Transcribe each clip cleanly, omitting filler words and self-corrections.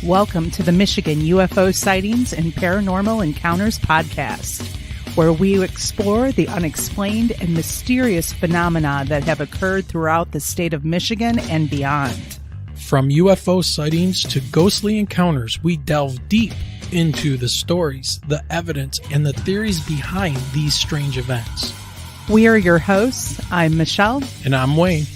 Welcome to the Michigan UFO Sightings and Paranormal Encounters podcast, where we explore the unexplained and mysterious phenomena that have occurred throughout the state of Michigan and beyond. From UFO sightings to ghostly encounters, we delve deep into the stories, the evidence, and the theories behind these strange events. We are your hosts. I'm Michelle. And I'm Wayne.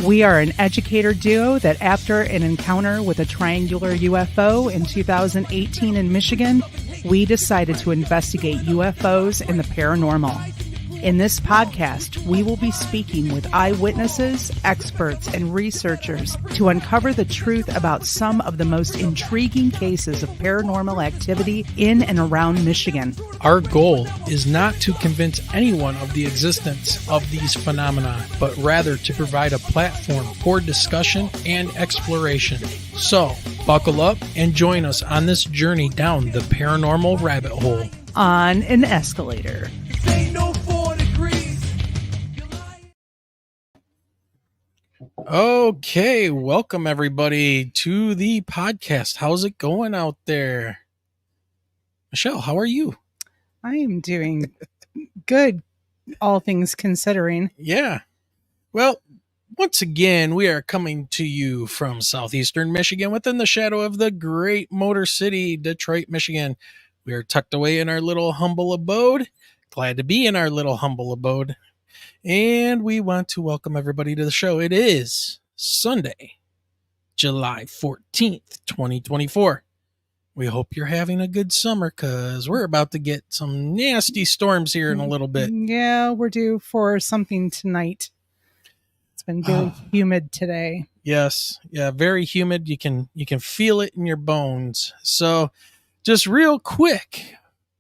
We are an educator duo that after an encounter with a triangular UFO in 2018 in Michigan, we decided to investigate UFOs and the paranormal. In this podcast, we will be speaking with eyewitnesses, experts, and researchers to uncover the truth about some of the most intriguing cases of paranormal activity in and around Michigan. Our goal is not to convince anyone of the existence of these phenomena, but rather to provide a platform for discussion and exploration. So, buckle up and join us on this journey down the paranormal rabbit hole. On an escalator. Okay, welcome everybody to the podcast. How's it going out there? Michelle, how are you? I am doing good, all things considering. Yeah. Well, once again, we are coming to you from southeastern Michigan within the shadow of the great Motor City, Detroit, Michigan. We are tucked away in our little humble abode. Glad to be in our little humble abode. And we want to welcome everybody to the show. It is Sunday, July 14th, 2024. We hope you're having a good summer because we're about to get some nasty storms here in a little bit. Yeah, we're due for something tonight. It's been very humid today. Yes. Yeah, very humid. You can feel it in your bones. So just real quick,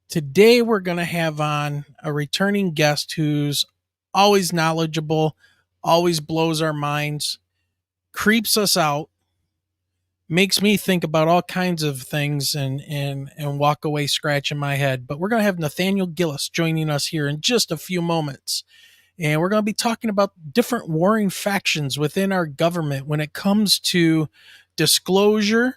today we're going to have on a returning guest who's always knowledgeable, always blows our minds, creeps us out, makes me think about all kinds of things and walk away scratching my head. But we're going to have Nathaniel Gillis joining us here in just a few moments. And we're going to be talking about different warring factions within our government when it comes to disclosure.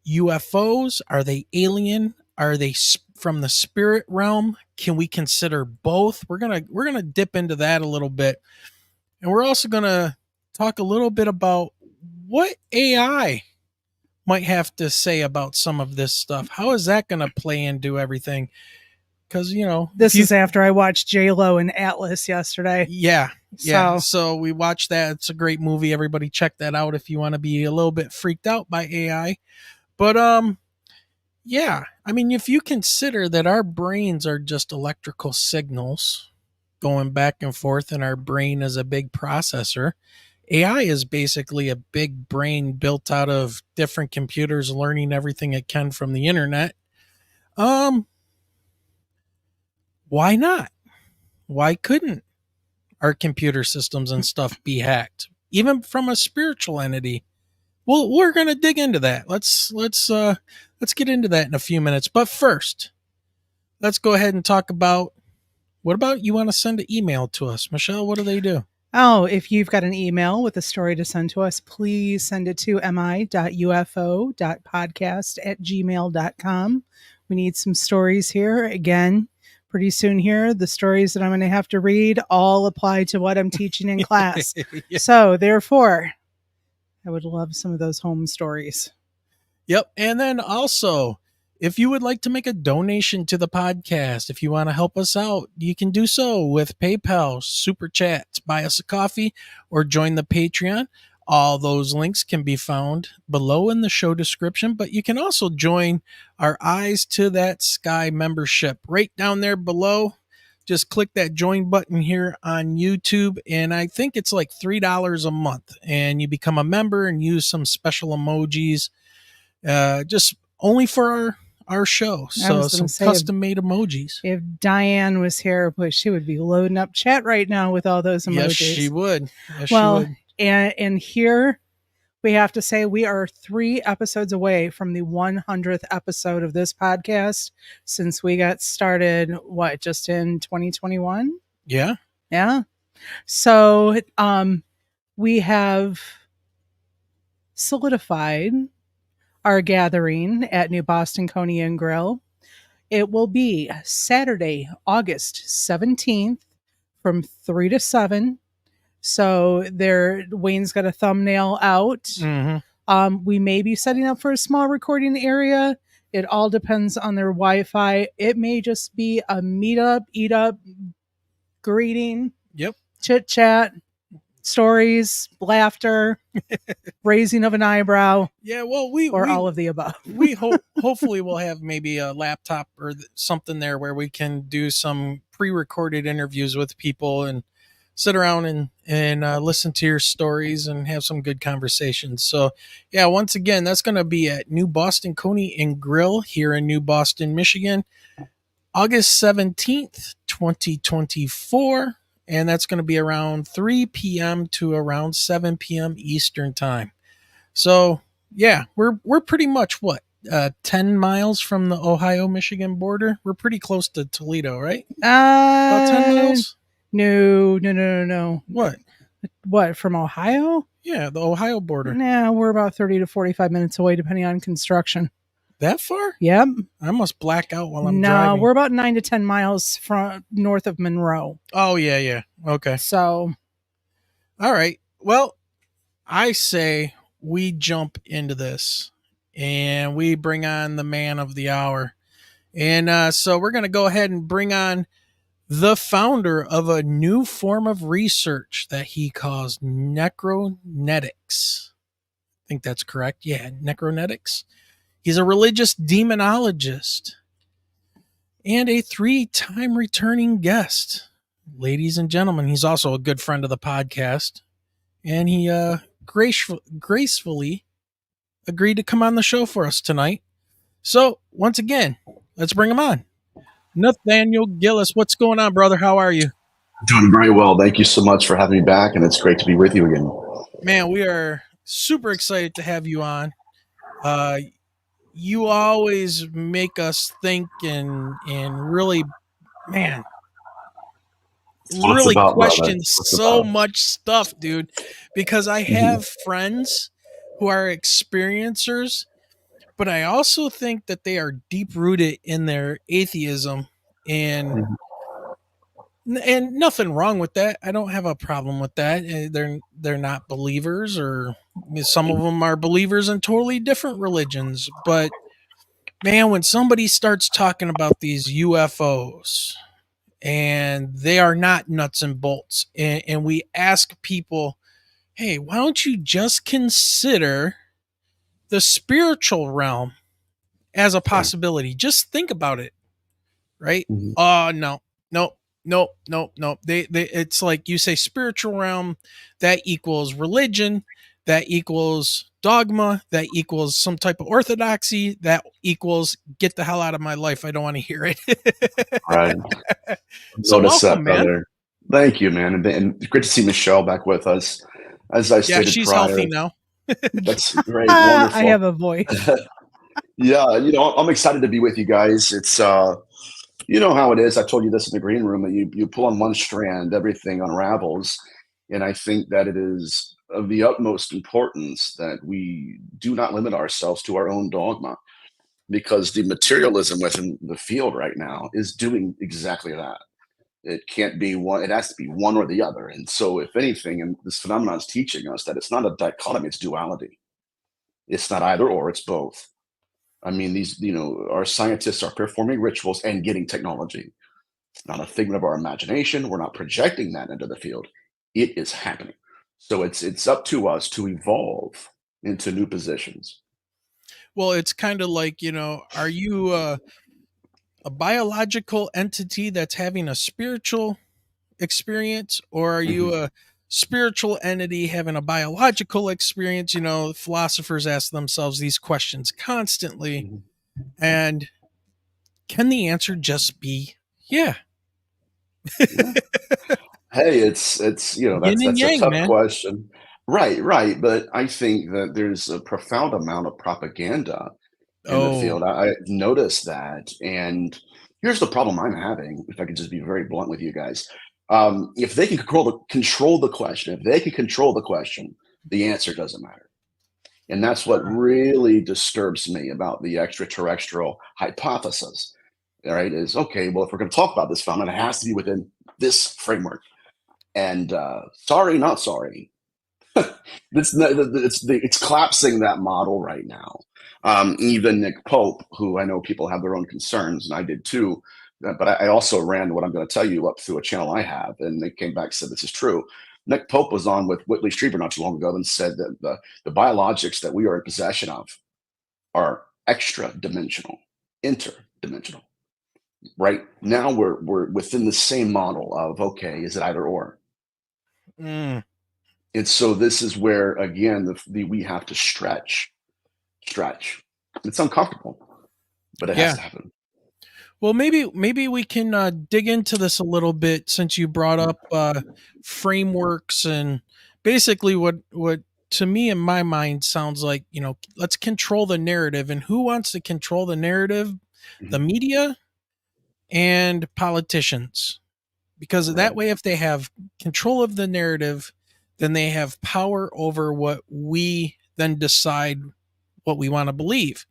UFOs, are they alien? Are they from the spirit realm? Can we consider both? We're gonna dip into that a little bit, and we're also gonna talk a little bit about what AI might have to say about some of this stuff. How is that gonna play into everything? Because this is after I watched J-Lo and Atlas yesterday. Yeah. So we watched that. It's a great movie. Everybody check that out if you want to be a little bit freaked out by AI. But yeah, I mean, if you consider that our brains are just electrical signals going back and forth, and our brain is a big processor, AI is basically a big brain built out of different computers learning everything it can from the internet. Why not? Why couldn't our computer systems and stuff be hacked, even from a spiritual entity? Well, we're going to dig into that. Let's get into that in a few minutes. But first, let's go ahead and talk about, what about you want to send an email to us? Michelle, what do they do? Oh, if you've got an email with a story to send to us, please send it to mi.ufo.podcast@gmail.com. We need some stories here. Again, pretty soon here, the stories that I'm going to have to read all apply to what I'm teaching in class. Yeah. So therefore, I would love some of those home stories. Yep. And then also, if you would like to make a donation to the podcast, if you want to help us out, you can do so with PayPal, Super Chats, buy us a coffee, or join the Patreon. All those links can be found below in the show description, but you can also join our Eyes to That Sky membership right down there below. Just click that join button here on YouTube, and I think it's like $3 a month, and you become a member and use some special emojis, just only for our show. So some custom-made emojis. If Diane was here, but she would be loading up chat right now with all those emojis. Yes, she would. She would. And here we have to say we are 3 episodes away from the 100th episode of this podcast since we got started, just in 2021? Yeah. Yeah. So we have solidified our gathering at New Boston Coney and Grill. It will be Saturday, August 17th from 3 to 7. So there, Wayne's got a thumbnail out. Mm-hmm. We may be setting up for a small recording area. It all depends on their Wi-Fi. It may just be a meetup, eat up, greeting, Yep. chit chat, stories, laughter, raising of an eyebrow. Yeah, well, or all of the above. we hopefully we'll have maybe a laptop or something there where we can do some pre-recorded interviews with people and sit around and listen to your stories and have some good conversations. So, yeah, once again, that's going to be at New Boston Coney and Grill here in New Boston, Michigan, August 17th, 2024. And that's going to be around 3 p.m. to around 7 p.m. Eastern time. So, yeah, we're pretty much 10 miles from the Ohio-Michigan border. We're pretty close to Toledo, right? About 10 miles? No. What, from Ohio? Yeah, the Ohio border. Nah, we're about 30 to 45 minutes away, depending on construction. That far? Yep. I must black out while I'm driving. No, we're about 9 to 10 miles from north of Monroe. Oh, yeah. Okay. So. All right. Well, I say we jump into this and we bring on the man of the hour. And so we're going to go ahead and bring on the founder of a new form of research that he calls necronetics. I think that's correct. Yeah, necronetics. He's a religious demonologist and a 3-time returning guest. Ladies and gentlemen, he's also a good friend of the podcast. And he gracefully agreed to come on the show for us tonight. So, once again, let's bring him on. Nathaniel Gillis, what's going on, brother? How are you? Doing very well. Thank you so much for having me back, and it's great to be with you again. Man, we are super excited to have you on. You always make us think and really, man, really question so much stuff, dude, because I have friends who are experiencers, but I also think that they are deep rooted in their atheism, and nothing wrong with that. I don't have a problem with that. They're not believers, or some of them are believers in totally different religions. But man, when somebody starts talking about these UFOs and they are not nuts and bolts, and we ask people, hey, why don't you just consider the spiritual realm as a possibility? Just think about it, right? No. They it's like you say spiritual realm, that equals religion, that equals dogma, that equals some type of orthodoxy, that equals get the hell out of my life. I don't want to hear it. Right. So welcome, man. Brother. Thank you, man. And great to see Michelle back with us. As I stated she's prior, healthy now. That's great. Wonderful. I have a voice. Yeah, I'm excited to be with you guys. It's you know how it is. I told you this in the green room, that you pull on one strand, everything unravels. And I think that it is of the utmost importance that we do not limit ourselves to our own dogma, because the materialism within the field right now is doing exactly that. It can't be one, it has to be one or the other. And so, if anything, and this phenomenon is teaching us that it's not a dichotomy, it's duality. It's not either or, it's both. I mean, our scientists are performing rituals and getting technology. It's not a figment of our imagination. We're not projecting that into the field. It is happening. So it's up to us to evolve into new positions. Well, it's kind of like, are you a biological entity that's having a spiritual experience, or are you a spiritual entity having a biological experience? Philosophers ask themselves these questions constantly. And can the answer just be yeah? Hey, it's that's a tough question. Right. But I think that there's a profound amount of propaganda in the field. I noticed that. And here's the problem I'm having, if I could just be very blunt with you guys. If they can control the question, the answer doesn't matter. And that's what really disturbs me about the extraterrestrial hypothesis. All right, is okay, well, if we're going to talk about this phenomenon, it has to be within this framework. And sorry, not sorry. It's collapsing that model right now. Even Nick Pope, who I know people have their own concerns, and I did too, but I also ran what I'm going to tell you up through a channel I have, and they came back and said this is true. Nick Pope was on with Whitley Strieber not too long ago and said that the biologics that we are in possession of are extra dimensional, interdimensional. Right now, we're within the same model of okay, is it either or? Mm. And so this is where again we have to stretch. It's uncomfortable, but it has Yeah. to happen. Well, maybe we can dig into this a little bit since you brought up frameworks and basically what to me in my mind sounds like, let's control the narrative. And who wants to control the narrative? The Mhm. media and politicians. Because that Right. way, if they have control of the narrative, then they have power over what we then decide what we want to believe.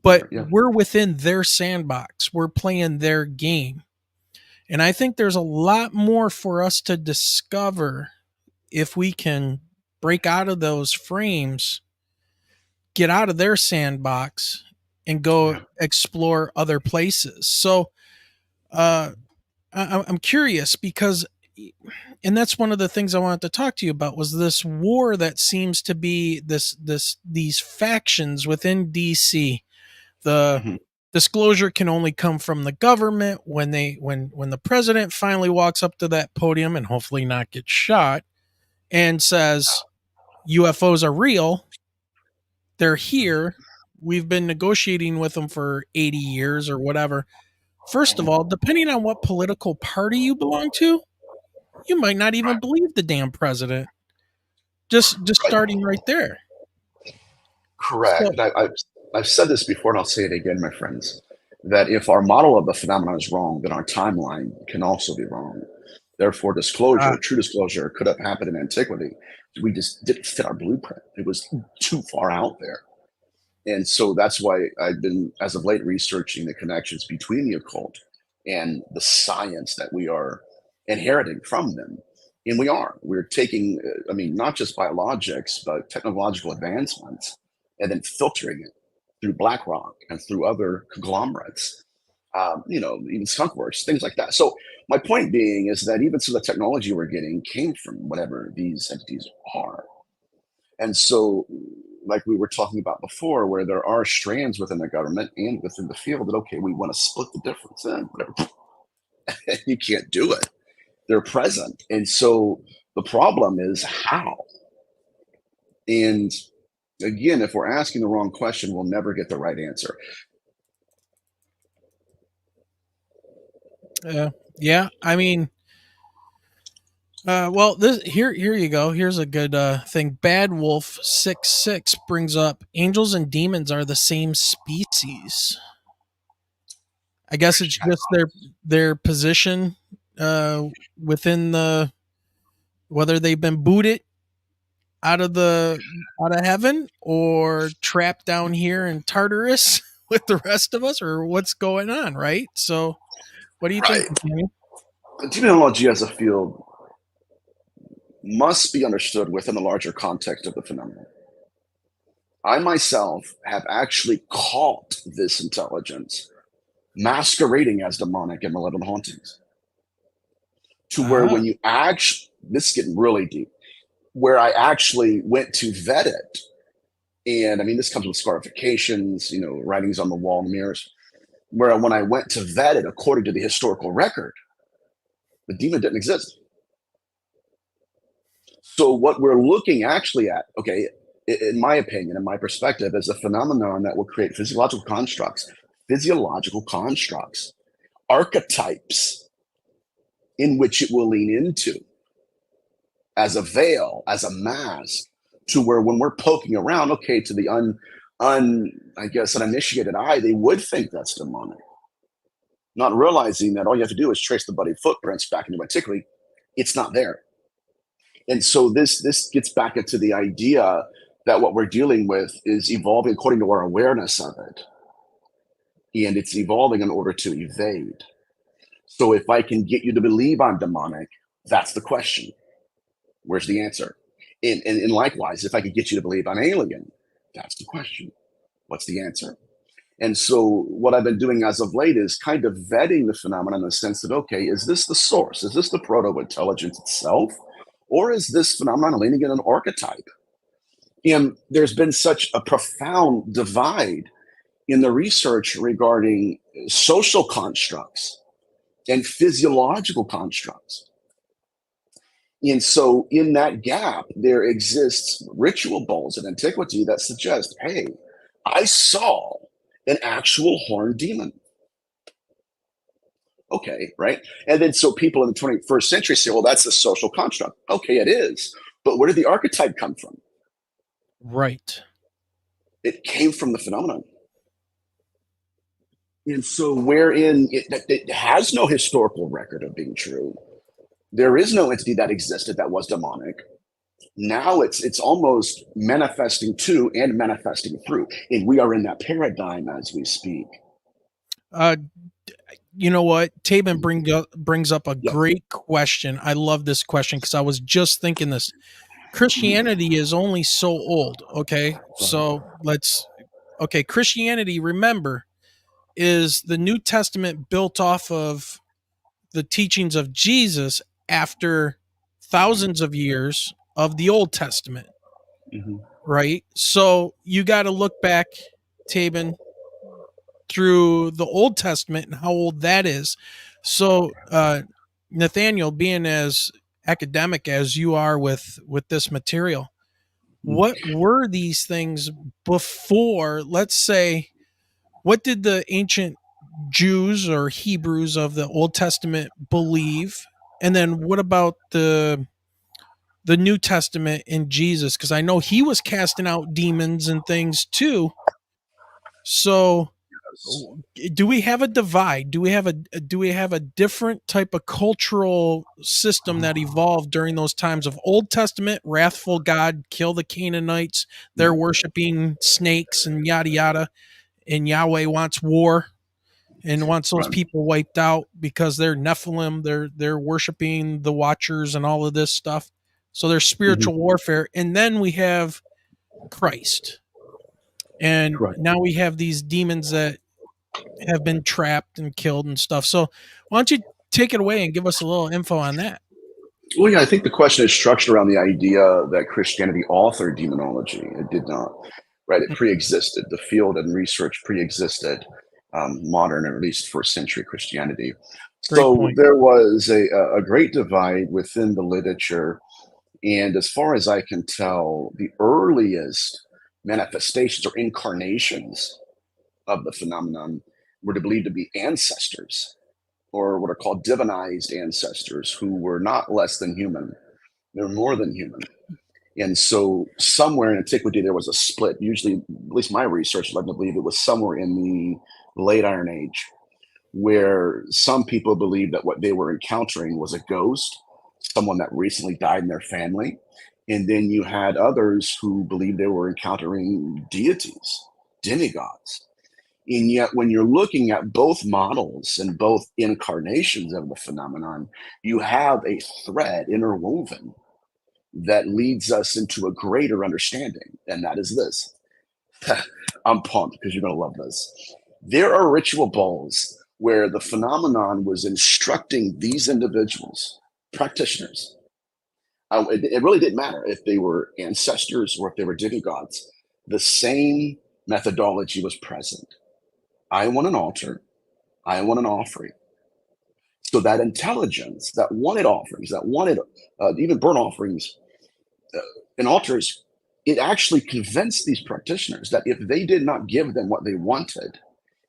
But Yeah. we're within their sandbox. We're playing their game. And I think there's a lot more for us to discover if we can break out of those frames, get out of their sandbox, and go Yeah. explore other places. So uh, I'm curious because, and that's one of the things I wanted to talk to you about was this war that seems to be these factions within DC. The Mhm. disclosure can only come from the government when the president finally walks up to that podium and hopefully not get shot and says UFOs are real, they're here, we've been negotiating with them for 80 years or whatever. First of all, depending on what political party you belong to, you might not even believe the damn president. Just Right. starting right there. Correct. So And I've said this before, and I'll say it again, my friends, that if our model of the phenomenon is wrong, then our timeline can also be wrong. Therefore, uh, true disclosure, could have happened in antiquity. We just didn't fit our blueprint. It was too far out there. And so that's why I've been, as of late, researching the connections between the occult and the science that we are inheriting from them. And we're taking, I mean, not just biologics, but technological advancements and then filtering it through BlackRock and through other conglomerates, even skunkworks, things like that. So my point being is that even some of the technology we're getting came from whatever these entities are. And so, like we were talking about before, where there are strands within the government and within the field that, okay, we want to split the difference in whatever. You can't do it. They're present. And so the problem is how. And again, if we're asking the wrong question, we'll never get the right answer. yeah, I mean, well, this here you go. Here's a good thing. Bad Wolf 66 brings up angels and demons are the same species. I guess it's just their position within the whether they've been booted out of heaven or trapped down here in Tartarus with the rest of us, or what's going on, right? So, what do you think, Right. Daniel? Demonology as a field must be understood within the larger context of the phenomenon. I myself have actually caught this intelligence masquerading as demonic and malevolent hauntings. To where Ah, when you actually, this is getting really deep, where I actually went to vet it. And I mean, this comes with scarifications, writings on the wall, mirrors, where when I went to vet it according to the historical record, the demon didn't exist. So what we're looking actually at, okay, in my opinion, in my perspective, is a phenomenon that will create physiological constructs, archetypes in which it will lean into as a veil, as a mask, to where when we're poking around, okay, to the I guess uninitiated eye, they would think that's demonic, not realizing that all you have to do is trace the bloody footprints back into antiquity. It's not there. And so this gets back into the idea that what we're dealing with is evolving according to our awareness of it. And it's evolving in order to evade. So if I can get you to believe I'm demonic, that's the question. Where's the answer? And likewise, if I could get you to believe I'm alien, that's the question. What's the answer? And so what I've been doing as of late is kind of vetting the phenomenon in the sense that, okay, is this the source? Is this the proto-intelligence itself? Or is this phenomenon leaning in an archetype? And there's been such a profound divide in the research regarding social constructs and physiological constructs. And so in that gap, there exists ritual bowls in antiquity that suggest, hey, I saw an actual horned demon. Okay, right? And then so people in the 21st century say, well, that's a social construct. Okay, it is. But where did the archetype come from? Right. It came from the phenomenon. And so wherein it has no historical record of being true, there is no entity that existed that was demonic. Now it's almost manifesting to and manifesting through. And we are in that paradigm as we speak. You know what? Taban brings up a Yeah. great question. I love this question because I was just thinking this. Christianity is only so old. Okay. So Christianity, remember, is the New Testament built off of the teachings of Jesus after thousands of years of the Old Testament. Mm-hmm. Right. So you got to look back, Taban, through the Old Testament and how old that is. So, Nathaniel, being as academic as you are with this material, what were these things before? Let's say, what did the ancient Jews or Hebrews of the Old Testament believe? And then what about the New Testament in Jesus? Because I know he was casting out demons and things too. So do we have a divide? Do we have a different type of cultural system that evolved during those times of Old Testament, wrathful God, kill the Canaanites, they're worshiping snakes and yada yada, and Yahweh wants war and wants those people wiped out because they're Nephilim, they're worshiping the Watchers and all of this stuff. So there's spiritual warfare, and then we have Christ. And now we have these demons that have been trapped and killed and stuff. So why don't you take it away and give us a little info on that? Well, yeah, I think the question is structured around the idea that Christianity authored demonology. It did not, right? It pre-existed. The field and research pre-existed modern, or at least first century Christianity. So there was a great divide within the literature. And as far as I can tell, the earliest manifestations or incarnations of the phenomenon were believed to be ancestors, or what are called divinized ancestors, who were not less than human. They're more than human. And so somewhere in antiquity, there was a split. Usually, at least my research led me to believe it was somewhere in the late Iron Age, where some people believed that what they were encountering was a ghost, someone that recently died in their family. And then you had others who believed they were encountering deities, demigods. And yet, when you're looking at both models and both incarnations of the phenomenon, you have a thread interwoven that leads us into a greater understanding. And that is this. I'm pumped because you're going to love this. There are ritual bowls where the phenomenon was instructing these individuals, practitioners. It really didn't matter if they were ancestors or if they were demigods. The same methodology was present. I want an altar. I want an offering. So that intelligence that wanted offerings, that wanted even burnt offerings and altars, it actually convinced these practitioners that if they did not give them what they wanted,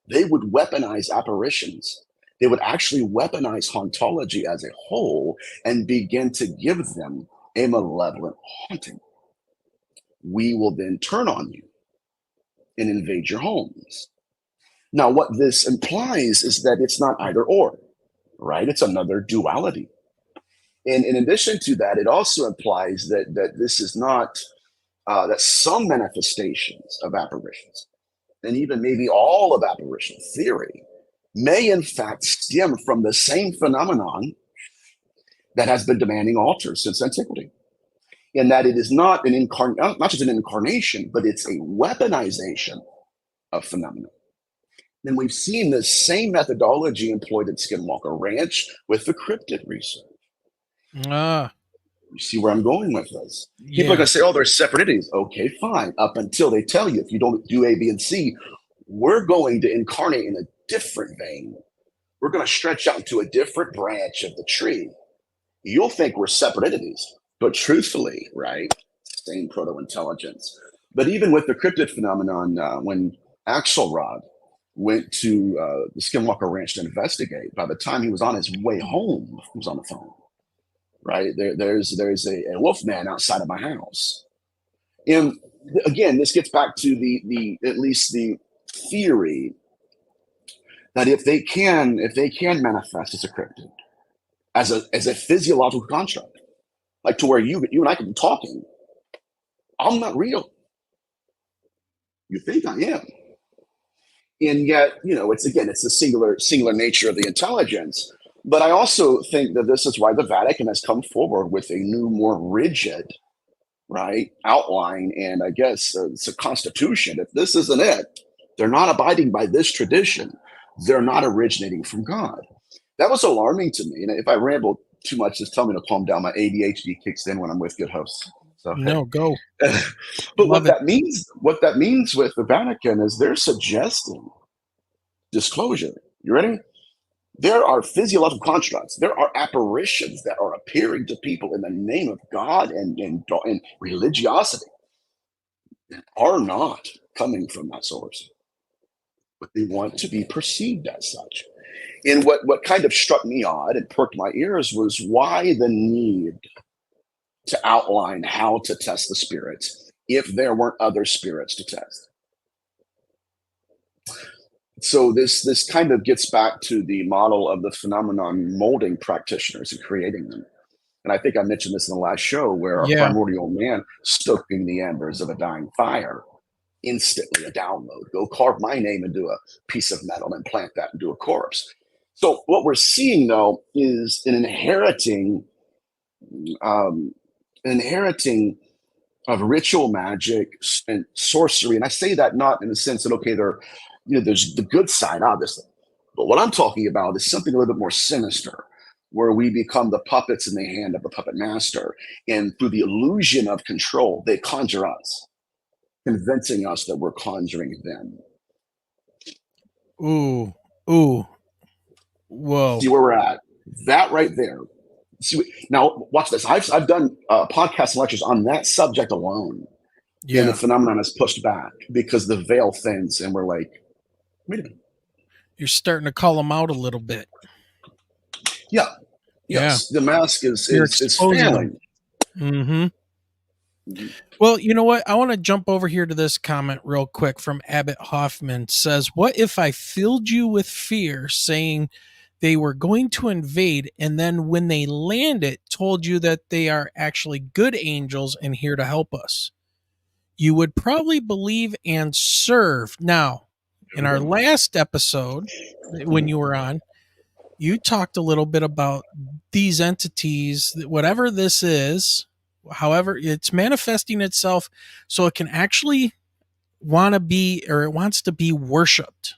they would weaponize apparitions. They would actually weaponize hauntology as a whole and begin to give them a malevolent haunting. We will then turn on you and invade your homes. Now, what this implies is that it's not either or, right? It's another duality. And in addition to that, it also implies that this is not that some manifestations of apparitions, and even maybe all of apparition theory, may in fact stem from the same phenomenon that has been demanding altars since antiquity. In that it is not not just an incarnation, but it's a weaponization of phenomena. And we've seen the same methodology employed at Skinwalker Ranch with the cryptid research. Ah, You see where I'm going with this? People are yeah. going to say, oh, they're separate entities. Okay, fine. Up until they tell you, if you don't do A, B, and C, we're going to incarnate in a different vein. We're going to stretch out to a different branch of the tree. You'll think we're separate entities, but truthfully, right? Same proto-intelligence. But even with the cryptid phenomenon, when Axelrod went to the Skinwalker Ranch to investigate, by the time he was on his way home, he was on the phone. Right there's a wolf man outside of my house, and again, this gets back to the at least the theory that if they can manifest as a cryptid, as a physiological construct, like to where you and I can be talking, I'm not real. You think I am, and yet it's the singular nature of the intelligence. But I also think that this is why the Vatican has come forward with a new, more rigid, right, outline, and I guess it's a constitution. If this isn't it, they're not abiding by this tradition. They're not originating from God. That was alarming to me. And if I ramble too much, just tell me to calm down. My ADHD kicks in when I'm with good hosts. So No, go. but Love it. what that means with the Vatican is they're suggesting disclosure. You ready? There are physiological constructs. There are apparitions that are appearing to people in the name of God and religiosity that are not coming from that source, but they want to be perceived as such. And what kind of struck me odd and perked my ears was why the need to outline how to test the spirits if there weren't other spirits to test. So this kind of gets back to the model of the phenomenon molding practitioners and creating them. And I think I mentioned this in the last show, where a primordial man stoking the embers of a dying fire, instantly a download. Go carve my name into a piece of metal and plant that into a corpse. So what we're seeing, though, is an inheriting of ritual magic and sorcery. And I say that not in the sense that, okay, there's the good side, obviously. But what I'm talking about is something a little bit more sinister, where we become the puppets in the hand of the puppet master. And through the illusion of control, they conjure us, convincing us that we're conjuring them. Ooh. Whoa. See where we're at? That right there. Now, watch this. I've done podcast lectures on that subject alone. Yeah. And the phenomenon is pushed back because the veil thins, and we're like, wait a minute. You're starting to call them out a little bit. Yeah. Yes. The mask is failing. Mm-hmm. Well, you know what? I want to jump over here to this comment real quick from Abbott Hoffman. Says, what if I filled you with fear, saying they were going to invade, and then when they landed, told you that they are actually good angels and here to help us? You would probably believe and serve. Now, in our last episode, when you were on, you talked a little bit about these entities, whatever this is, however it's manifesting itself, so it can actually want to be, or it wants to be worshipped.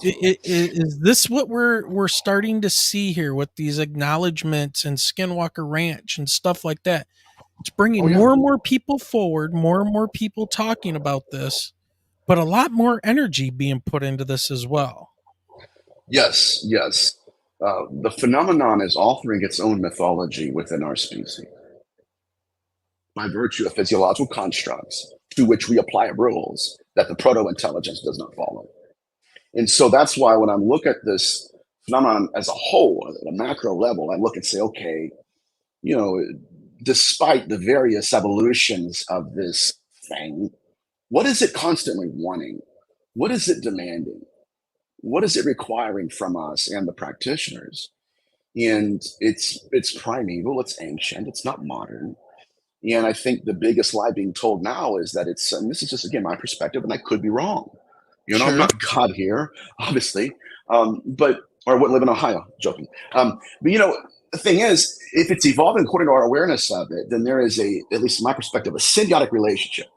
Is this what we're starting to see here with these acknowledgments and Skinwalker Ranch and stuff like that? It's bringing more and more people forward, more and more people talking about this, but a lot more energy being put into this as well. Yes. The phenomenon is authoring its own mythology within our species by virtue of physiological constructs to which we apply rules that the proto-intelligence does not follow. And so that's why when I look at this phenomenon as a whole, at a macro level, I look and say, okay, despite the various evolutions of this thing, what is it constantly wanting? What is it demanding? What is it requiring from us and the practitioners? And it's primeval, it's ancient, it's not modern. And I think the biggest lie being told now is that it's, and this is just, again, my perspective, and I could be wrong. I'm Sure. not God here, obviously, but, or I wouldn't live in Ohio, joking. But, the thing is, if it's evolving according to our awareness of it, then there is at least in my perspective, a symbiotic relationship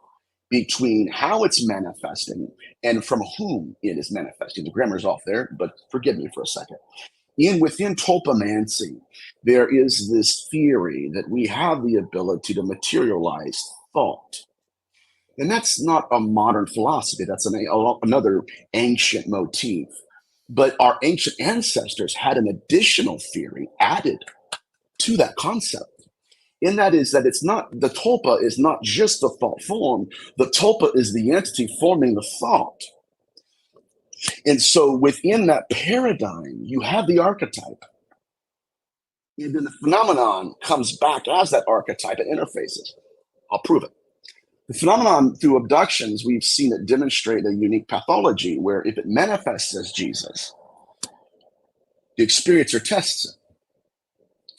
between how it's manifesting and from whom it is manifesting. The grammar's off there, but forgive me for a second. Within tulpamancy, there is this theory that we have the ability to materialize thought. And that's not a modern philosophy, that's another ancient motif. But our ancient ancestors had an additional theory added to that concept. And that is that it's not, the tulpa is not just the thought form, the tulpa is the entity forming the thought. And so within that paradigm, you have the archetype. And then the phenomenon comes back as that archetype and interfaces. I'll prove it. The phenomenon through abductions, we've seen it demonstrate a unique pathology where if it manifests as Jesus, the experiencer tests it.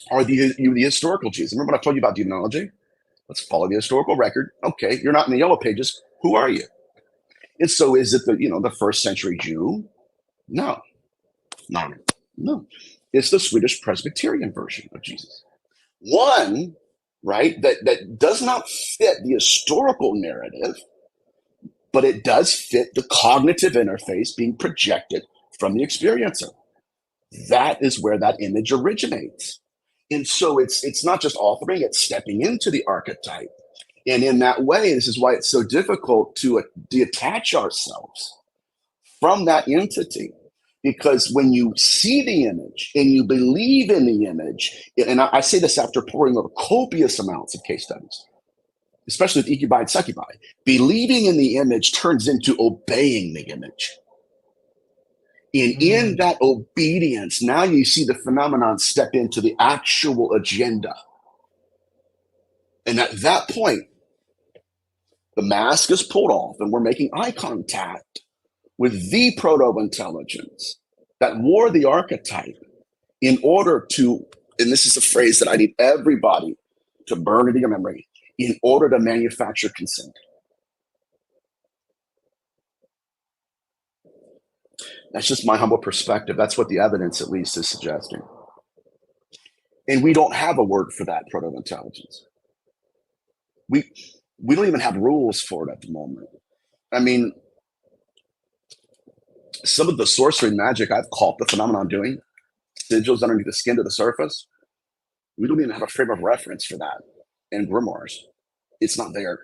Are you the historical Jesus? Remember what I told you about demonology? Let's follow the historical record. Okay, you're not in the yellow pages. Who are you? And so is it the first century Jew? No. No. It's the Swedish Presbyterian version of Jesus. One, right, that does not fit the historical narrative, but it does fit the cognitive interface being projected from the experiencer. That is where that image originates. And so it's not just authoring, it's stepping into the archetype. And in that way, this is why it's so difficult to detach ourselves from that entity. Because when you see the image and you believe in the image, and I say this after pouring over copious amounts of case studies, especially with incubi and succubi, believing in the image turns into obeying the image. And in that obedience, now you see the phenomenon step into the actual agenda. And at that point, the mask is pulled off and we're making eye contact with the proto-intelligence that wore the archetype in order to, and this is a phrase that I need everybody to burn into your memory, in order to manufacture consent. That's just my humble perspective. That's what the evidence at least is suggesting. And we don't have a word for that proto-intelligence. We don't even have rules for it at the moment. I mean, some of the sorcery magic I've caught the phenomenon doing, sigils underneath the skin to the surface, we don't even have a frame of reference for that in grimoires. It's not there.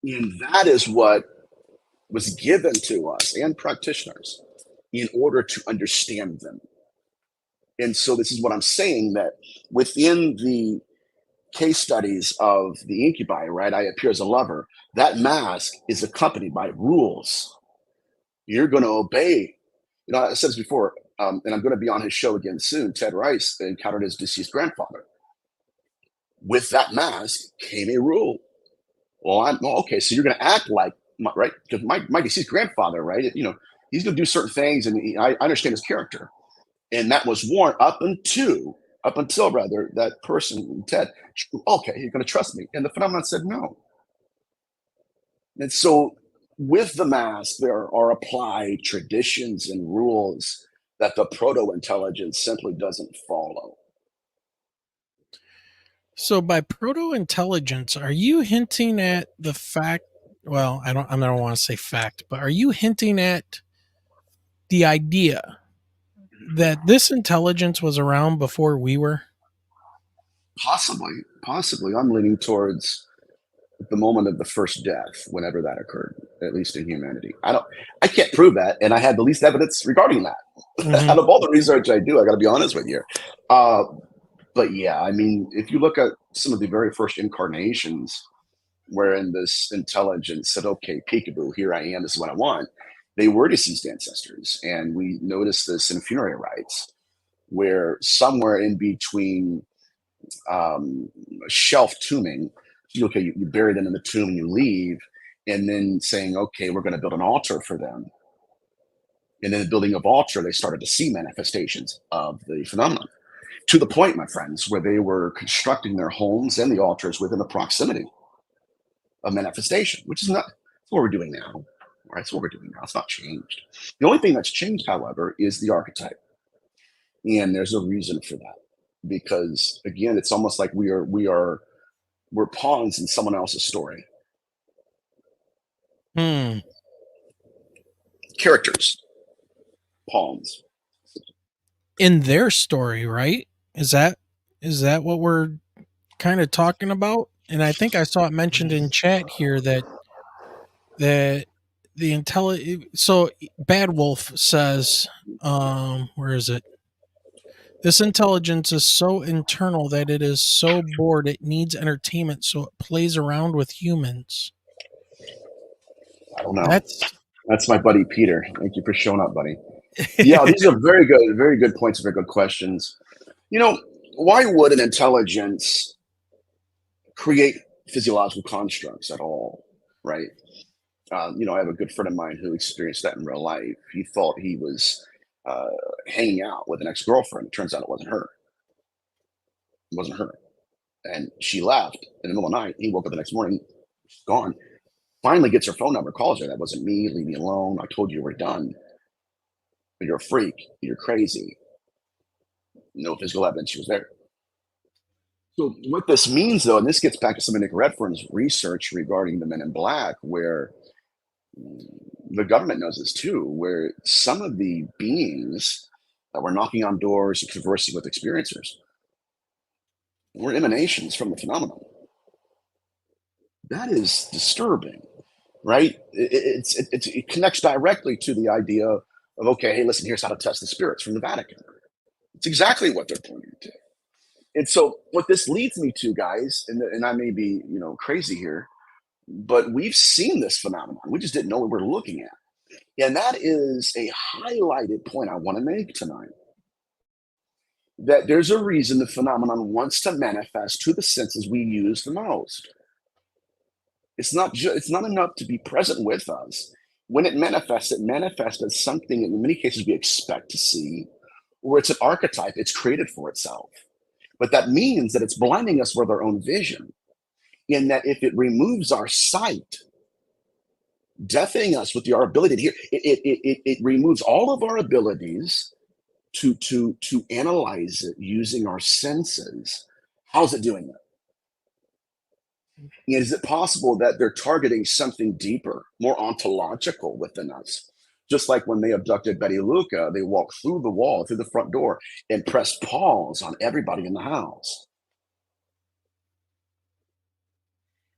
And that is what was given to us and practitioners in order to understand them. And so this is what I'm saying, that within the case studies of the incubi, right, I appear as a lover, that mask is accompanied by rules. You're going to obey. I said this before, and I'm going to be on his show again soon. Ted Rice encountered his deceased grandfather. With that mask came a rule. Well, okay, so you're going to act like, right? Because my deceased grandfather, right? He's going to do certain things, and I understand his character. And that was worn up until rather that person, Ted, okay, you're going to trust me. And the phenomenon said no. And so with the mask, there are applied traditions and rules that the proto-intelligence simply doesn't follow. So by proto-intelligence, are you hinting at the fact, well, I don't want to say fact, but are you hinting at the idea that this intelligence was around before we were? Possibly. I'm leaning towards the moment of the first death, whenever that occurred, at least in humanity. I can't prove that, and I had the least evidence regarding that. Mm-hmm. Out of all the research I do, I got to be honest with you. But yeah, I mean, if you look at some of the very first incarnations, wherein this intelligence said, "Okay, peekaboo, here I am. This is what I want," they were deceased ancestors, and we notice this in funerary rites, where somewhere in between shelf tombing, okay, you bury them in the tomb and you leave, and then saying, okay, we're going to build an altar for them. And then the building of altar, they started to see manifestations of the phenomenon. to the point, my friends, where they were constructing their homes and the altars within the proximity of manifestation, which is not what we're doing now. Right? It's what we're doing now. It's not changed. The only thing that's changed, however, is the archetype. And there's a reason for that. Because again, it's almost like we're pawns in someone else's story. Characters. Pawns. In their story, right? Is that what we're kind of talking about? And I think I saw it mentioned in chat here that the so Bad Wolf says, where is it? This intelligence is so internal that it is so bored it needs entertainment, so it plays around with humans. I don't know. That's my buddy Peter. Thank you for showing up, buddy. Yeah, these are very good points, very good questions. Why would an intelligence create physiological constructs at all, right? I have a good friend of mine who experienced that in real life. He thought he was hanging out with an ex-girlfriend. It turns out it wasn't her. It wasn't her. And she left in the middle of the night. He woke up the next morning, she's gone. Finally gets her phone number, calls her. That wasn't me. Leave me alone. I told you we're done. You're a freak. You're crazy. No physical evidence she was there. So what this means, though, and this gets back to some of Nick Redfern's research regarding the Men in Black, where the government knows this too, where some of the beings that were knocking on doors and conversing with experiencers were emanations from the phenomenon. That is disturbing, right? It connects directly to the idea of, okay, hey, listen, here's how to test the spirits from the Vatican. It's exactly what they're pointing to. And so what this leads me to, guys, and I may be, crazy here, but we've seen this phenomenon. We just didn't know what we're looking at. And that is a highlighted point I want to make tonight. That there's a reason the phenomenon wants to manifest to the senses we use the most. It's not enough to be present with us. When it manifests as something in many cases we expect to see, or it's an archetype, it's created for itself. But that means that it's blinding us with our own vision. In that if it removes our sight, deafening us with our ability to hear, it removes all of our abilities to analyze it using our senses. How's it doing that? Is it possible that they're targeting something deeper, more ontological within us? Just like when they abducted Betty Luca, they walked through the wall, through the front door, and pressed pause on everybody in the house.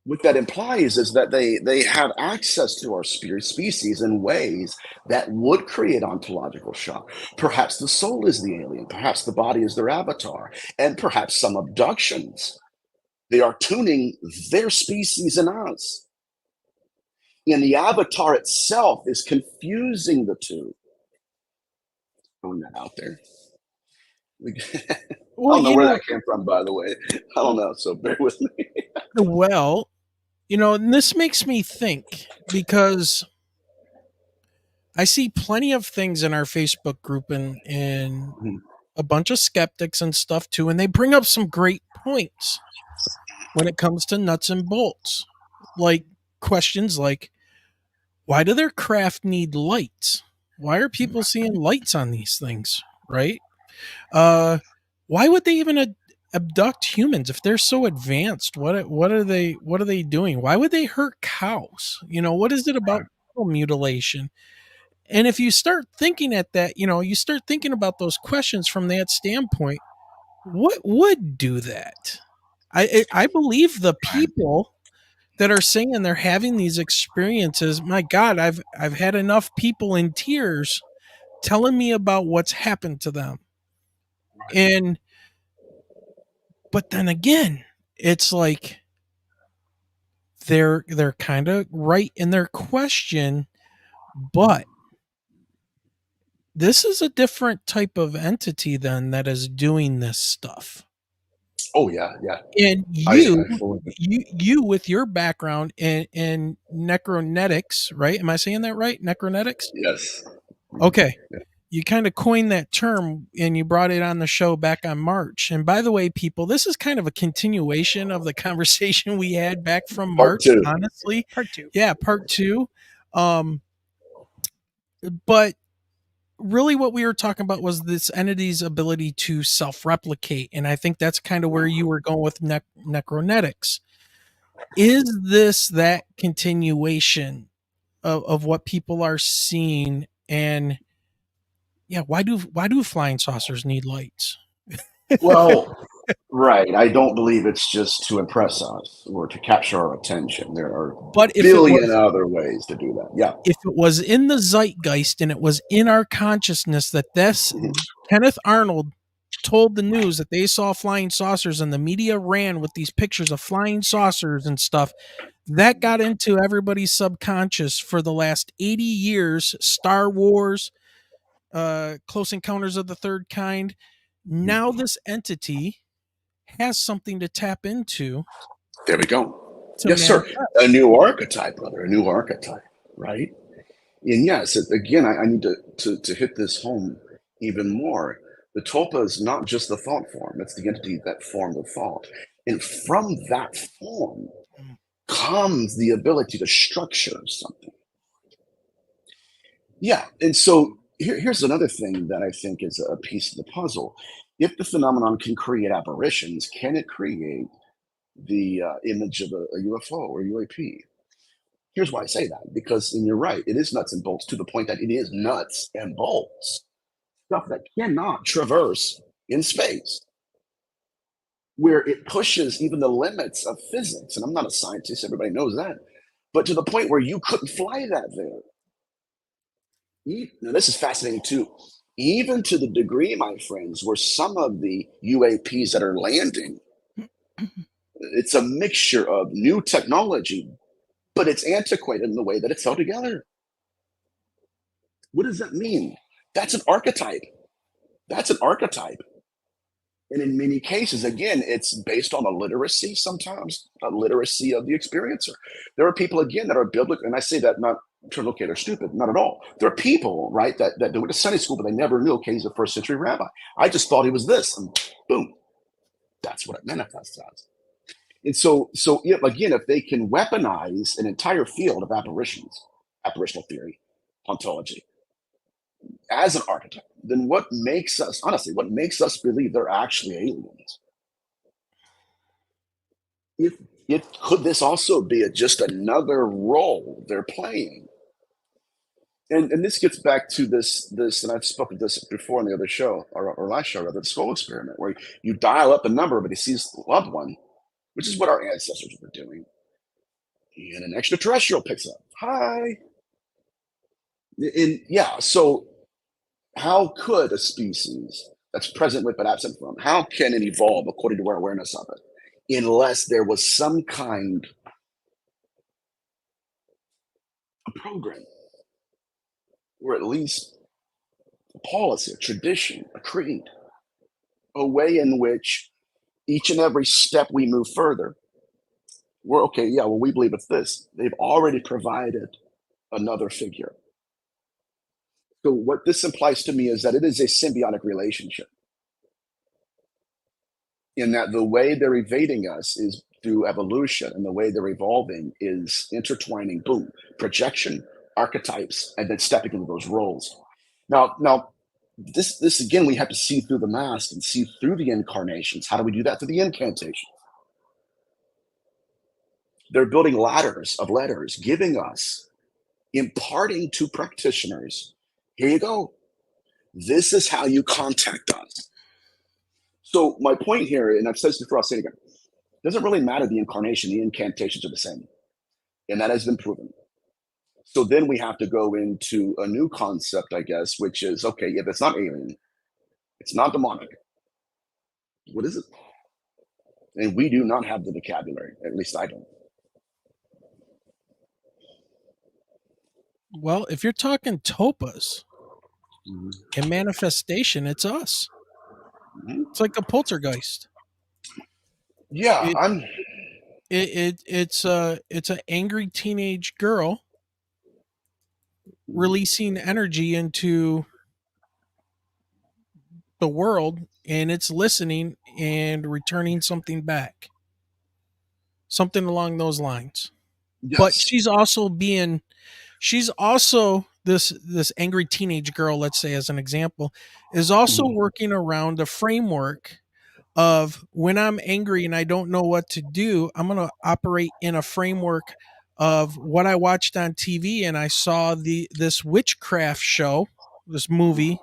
What that implies is that they have access to our spirit species in ways that would create ontological shock. Perhaps the soul is the alien, perhaps the body is their avatar, and perhaps some abductions. They are tuning their species in us. And the avatar itself is confusing the two. Throwing that out there. I don't know where that came from, by the way. I don't know, so bear with me. Well, and this makes me think, because I see plenty of things in our Facebook group and a bunch of skeptics and stuff too, and they bring up some great points when it comes to nuts and bolts. Like questions like, why do their craft need lights? Why are people seeing lights on these things, right? Why would they even abduct humans if they're so advanced? What are they doing? Why would they hurt cows? What is it about mutilation? And if you start thinking at that, you start thinking about those questions from that standpoint, what would do that? I believe the people that are saying they're having these experiences, my God, I've had enough people in tears telling me about what's happened to them. But then again, it's like they're kind of right in their question, but this is a different type of entity then that is doing this stuff. Oh yeah. And you with your background in necronetics, right? Am I saying that right? Necronetics? Yes. Okay. Yeah. you kind of coined that term and you brought it on the show back on March. And by the way, people, this is kind of a continuation of the conversation we had back from Part March, two. honestly. Part 2. Yeah, part 2. Um, but really what we were talking about was this entity's ability to self-replicate. And I think that's kind of where you were going with necronetics. Is this that continuation of what people are seeing? And yeah, why do flying saucers need lights? Well, right. I don't believe it's just to impress us or to capture our attention. There are But billion other ways to do that. Yeah. if it was in the zeitgeist and it was in our consciousness that this Mhm. Kenneth Arnold told the news that they saw flying saucers and the media ran with these pictures of flying saucers and stuff, that got into everybody's subconscious for the last 80 years. Star Wars, Close Encounters of the Third Kind. Now this entity has something to tap into There we go. to Yes, sir. manifest. A new archetype, brother. A new archetype, right? And yes, again, I need to hit this home even more. The tulpa is not just the thought form, it's the entity that formed the thought. And from that form comes the ability to structure something. Yeah. And so here's another thing that I think is a piece of the puzzle. If the phenomenon can create apparitions, can it create the image of a UFO or UAP? Here's why I say that, because, and you're right, it is nuts and bolts to the point that it is nuts and bolts, stuff that cannot traverse in space, where it pushes even the limits of physics. And I'm not a scientist, everybody knows that, but to the point where you couldn't fly that there. Now, this is fascinating too. Even to the degree, my friends, where some of the UAPs that are landing, it's a mixture of new technology, but it's antiquated in the way that it's held together. What does that mean? That's an archetype. That's an archetype. And in many cases, again, it's based on a literacy sometimes, a literacy of the experiencer. There are people, again, that are biblical, and I say that not to look at they're stupid, not at all. There are people, right, that went to Sunday school, but they never knew, okay, he's a first century rabbi. I just thought he was this, and boom, that's what it manifests as. And so yeah, again, if they can weaponize an entire field of apparitions, apparitional theory, ontology, as an archetype, then what makes us, honestly, what makes us believe they're actually aliens? If it could this also be just another role they're playing? And this gets back to this, and I've spoken this before on the other show, or last show, rather, the skull experiment, where you dial up a number, but he sees the loved one, which is what our ancestors were doing. And an extraterrestrial picks up. Hi. And yeah, so how could a species that's present with but absent from, how can it evolve according to our awareness of it, unless there was some kind of program, or at least a policy, a tradition, a creed, a way in which each and every step we move further, we're okay, yeah, well, we believe it's this. They've already provided another figure. So what this implies to me is that it is a symbiotic relationship, in that the way they're evading us is through evolution, and the way they're evolving is intertwining, boom, projection, archetypes, and then stepping into those roles. Now, this again, we have to see through the mask and see through the incarnations. How do we do that? Through the incantation. They're building ladders of letters, giving us, imparting to practitioners. Here you go. This is how you contact us. So my point here, and I've said this before, I'll say it again, doesn't really matter the incarnation, the incantations are the same. And that has been proven. So then we have to go into a new concept, I guess, which is, okay, if it's not alien, it's not demonic, what is it? And we do not have the vocabulary, at least I don't. Well, if you're talking topas Mhm. and manifestation, it's us. Mhm. It's like a poltergeist. Yeah, It, it's an angry teenage girl releasing energy into the world, and it's listening and returning something back, something along those lines. But Yes. she's also this angry teenage girl, let's say as an example, is also Mhm. working around a framework of when I'm angry and I don't know what to do, I'm going to operate in a framework of what I watched on TV, and I saw this witchcraft show, this movie.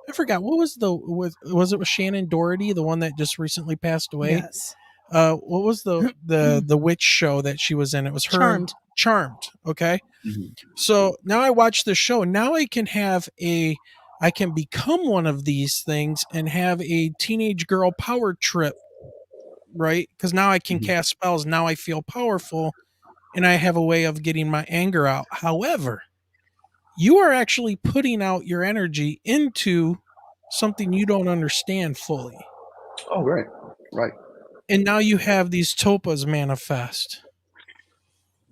I forgot what was it with Shannon Doherty, the one that just recently passed away? Yes. What was the witch show that she was in? It was her and Charmed. Charmed. Okay, Mhm. so now I watch the show. Now I can become one of these things and have a teenage girl power trip, right? Because now I can Mhm. cast spells. Now I feel powerful and I have a way of getting my anger out. However, you are actually putting out your energy into something you don't understand fully. Oh, right. Right. And now you have these topas manifest.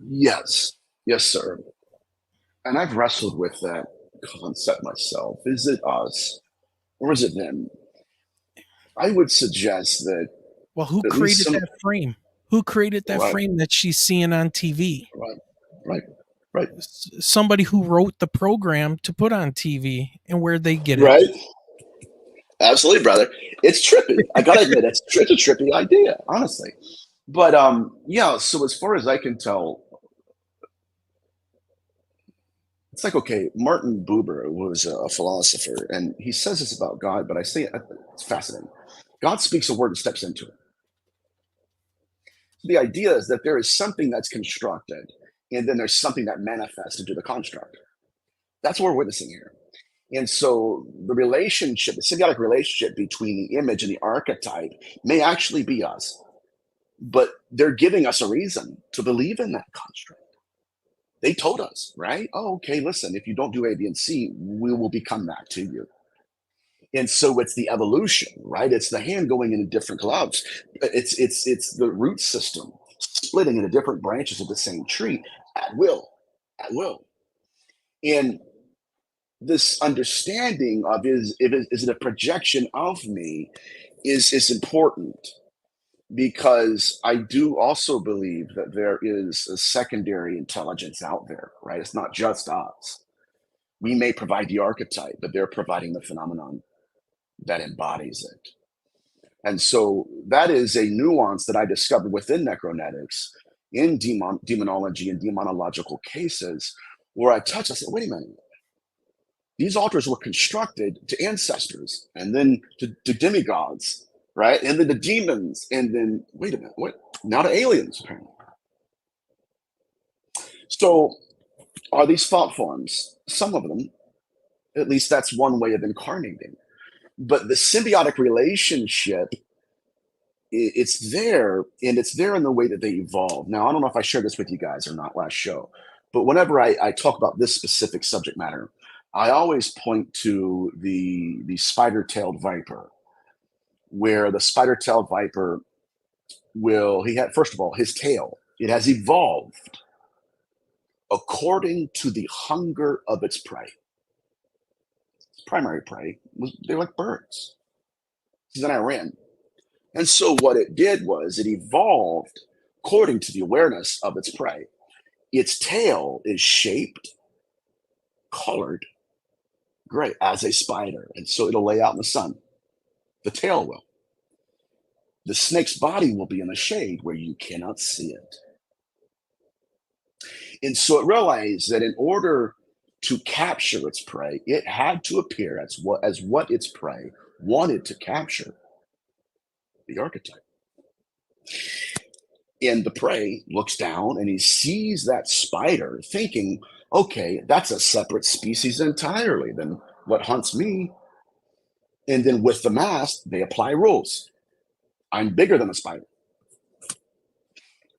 Yes. Yes, sir. And I've wrestled with that concept myself. Is it us or is it them? I would suggest that Well, who at least created some. that frame? Who created that Right. frame that she's seeing on TV? Right. Right. Right. Somebody who wrote the program to put on TV, and where they get it. Right. Absolutely, brother. It's trippy. I gotta admit, it's a trippy idea, honestly. But yeah. So as far as I can tell, it's like, okay, Martin Buber was a philosopher, and he says this about God, but I say it's fascinating. God speaks a word and steps into it. The idea is that there is something that's constructed, and then there's something that manifests into the construct. That's what we're witnessing here. And so the relationship, the symbiotic relationship between the image and the archetype may actually be us, but they're giving us a reason to believe in that construct. They told us, right? Oh, okay, listen, if you don't do A, B, and C, we will become that to you. And so it's the evolution, right? It's the hand going into different gloves. It's the root system splitting into different branches of the same tree at will, at will. And this understanding of is it a projection of me is important because I do also believe that there is a secondary intelligence out there, right? It's not just us. We may provide the archetype, but they're providing the phenomenon that embodies it. And so that is a nuance that I discovered within necronetics in demonology and demonological cases where I touched, I said, wait a minute, these altars were constructed to ancestors and then to demigods, right? And then to demons. And then, wait a minute, what? Now to aliens, apparently. So are these thought forms? Some of them, at least that's one way of incarnating. But the symbiotic relationship, it's there, and it's there in the way that they evolve. Now, I don't know if I shared this with you guys or not last show, but whenever I talk about this specific subject matter, I always point to the spider-tailed viper, where the spider-tailed viper will he had first of all his tail it has evolved according to the hunger of its prey. Its primary prey was they're like birds. He's in Iran. And so what it did was it evolved according to the awareness of its prey. Its tail is shaped, colored gray as a spider. And so it'll lay out in the sun. The tail will. The snake's body will be in the shade where you cannot see it. And so it realized that in order to capture its prey, it had to appear as what its prey wanted to capture, the archetype. And the prey looks down and he sees that spider thinking, okay, that's a separate species entirely than what hunts me. And then with the mask, they apply rules. I'm bigger than a spider.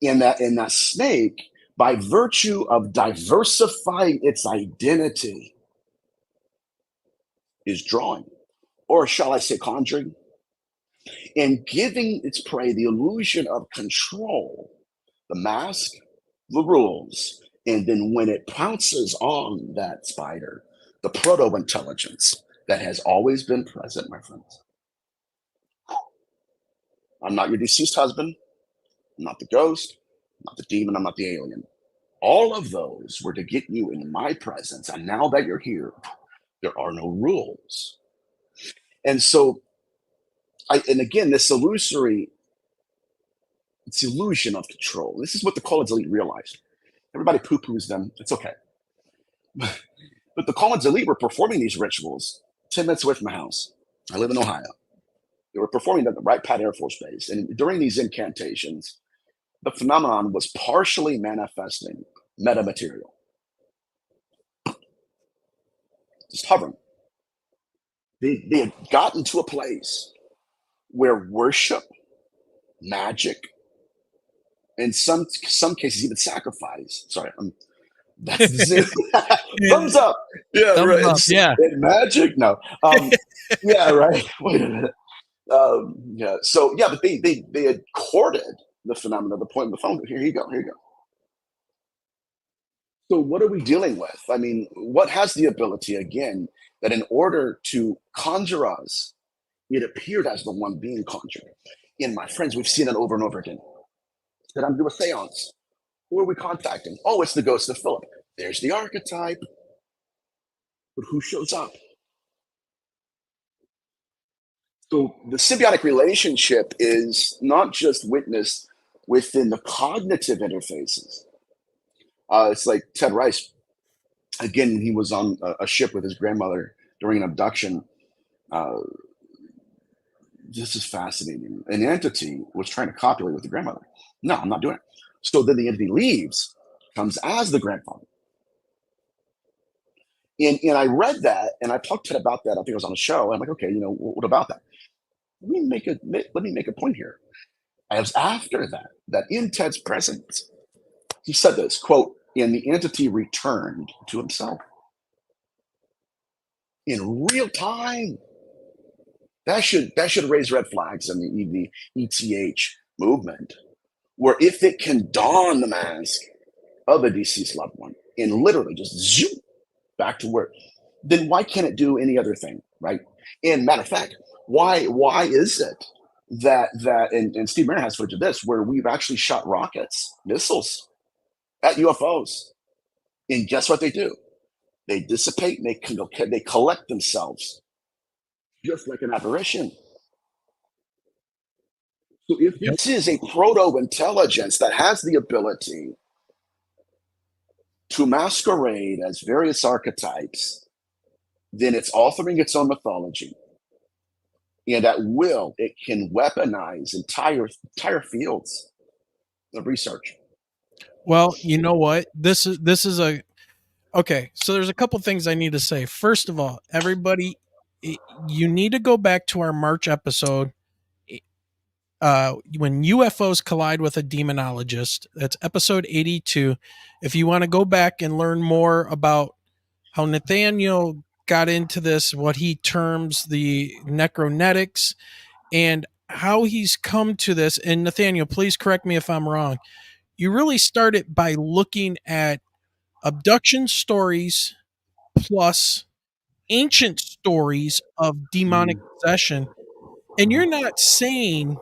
And that snake, by virtue of diversifying its identity, is drawing, or shall I say conjuring, and giving its prey the illusion of control, the mask, the rules, and then when it pounces on that spider, the proto intelligence that has always been present, my friends, I'm not your deceased husband. I'm not the ghost. I'm not the demon. I'm not the alien. All of those were to get you in my presence. And now that you're here, there are no rules. And so, and again, this illusory, it's illusion of control. This is what the Collins elite realized. Everybody poo-poos them. It's okay. But the Collins elite were performing these rituals 10 minutes away from my house. I live in Ohio. They were performing at the Wright-Patterson Air Force Base. And during these incantations, the phenomenon was partially manifesting metamaterial, just hovering. They had gotten to a place where worship, magic, in some cases even sacrifice. Sorry, that's thumbs up. Yeah, Thumbs right. up, yeah. And magic, no. Yeah, right. Wait a minute. Yeah. So yeah, but they had courted the phenomenon, the point of the phone. Here you go. Here you go. So what are we dealing with? I mean, what has the ability again that in order to conjure us, it appeared as the one being conjured. And my friends, we've seen it over and over again. Did I do a seance? Who are we contacting? Oh, it's the ghost of Philip. There's the archetype. But who shows up? So the symbiotic relationship is not just witnessed within the cognitive interfaces. It's like Ted Rice. Again, he was on a ship with his grandmother during an abduction. This is fascinating. An entity was trying to copulate with the grandmother. No, I'm not doing it. So then the entity leaves, comes as the grandfather. And I read that, and I talked to Ted about that. I think it was on a show. I'm like, okay, what about that? Let me make a point here. As after that in Ted's presence, he said this quote, and the entity returned to himself in real time. That should raise red flags in the ETH movement, where if it can don the mask of a deceased loved one and literally just zoom back to where, then why can't it do any other thing, right? And matter of fact, why is it that and Steve Mayer has footage of this where we've actually shot rockets, missiles at UFOs, and guess what they do? They dissipate and they collect themselves just like an apparition. So if this is a proto-intelligence that has the ability to masquerade as various archetypes, then it's authoring its own mythology. And at will, it can weaponize entire fields of research. Well, you know what? This is okay. So there's a couple things I need to say. First of all, everybody, you need to go back to our March episode. When UFOs collide with a demonologist, that's episode 82. If you want to go back and learn more about how Nathaniel got into this, what he terms the necronetics, and how he's come to this. And Nathaniel, please correct me if I'm wrong. You really start it by looking at abduction stories plus ancient stories of demonic possession. And you're not saying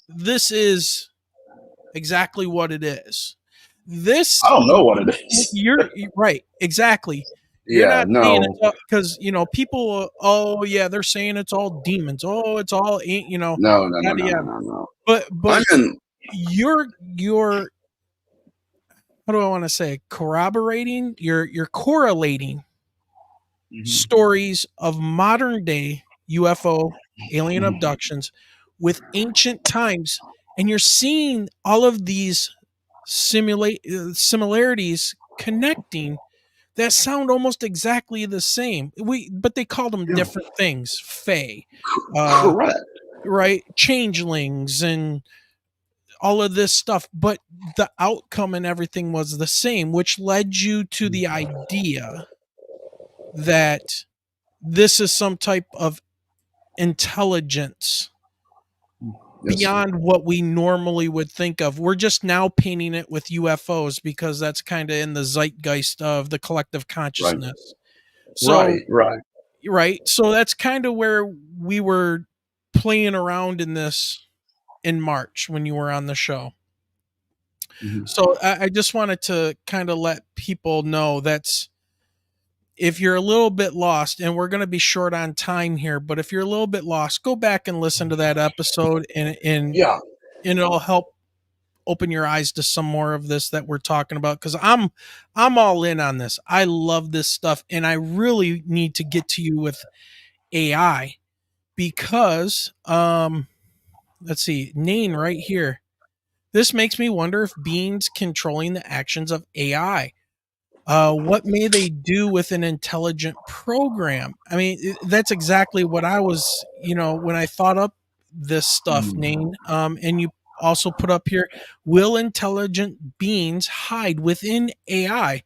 this is exactly what it is. This, I don't know what it is. you're right, exactly. You're Yeah, not saying no. it's because people. Oh yeah, they're saying it's all demons. Oh, it's all No. yada yada. But you're how do I want to say, corroborating, you're correlating stories of modern day UFO alien abductions with ancient times, and you're seeing all of these similarities connecting that sound almost exactly the same. But they call them different things. Fae, correct. right? Changelings and all of this stuff, but the outcome and everything was the same, which led you to the idea that this is some type of intelligence beyond what we normally would think of. We're just now painting it with UFOs because that's kind of in the zeitgeist of the collective consciousness. Right. So, right. So that's kind of where we were playing around in this in March when you were on the show. Mhm. So I just wanted to kind of let people know that's, if you're a little bit lost, and we're going to be short on time here, but if you're a little bit lost, go back and listen to that episode, and Yeah. it'll help open your eyes to some more of this that we're talking about, because I'm all in on this. I love this stuff, and I really need to get to you with AI, because let's see, Nain right here. This makes me wonder if beings controlling the actions of AI. What may they do with an intelligent program? I mean, that's exactly what I was, when I thought up this stuff, Mm. Nain. And you also put up here, will intelligent beings hide within AI?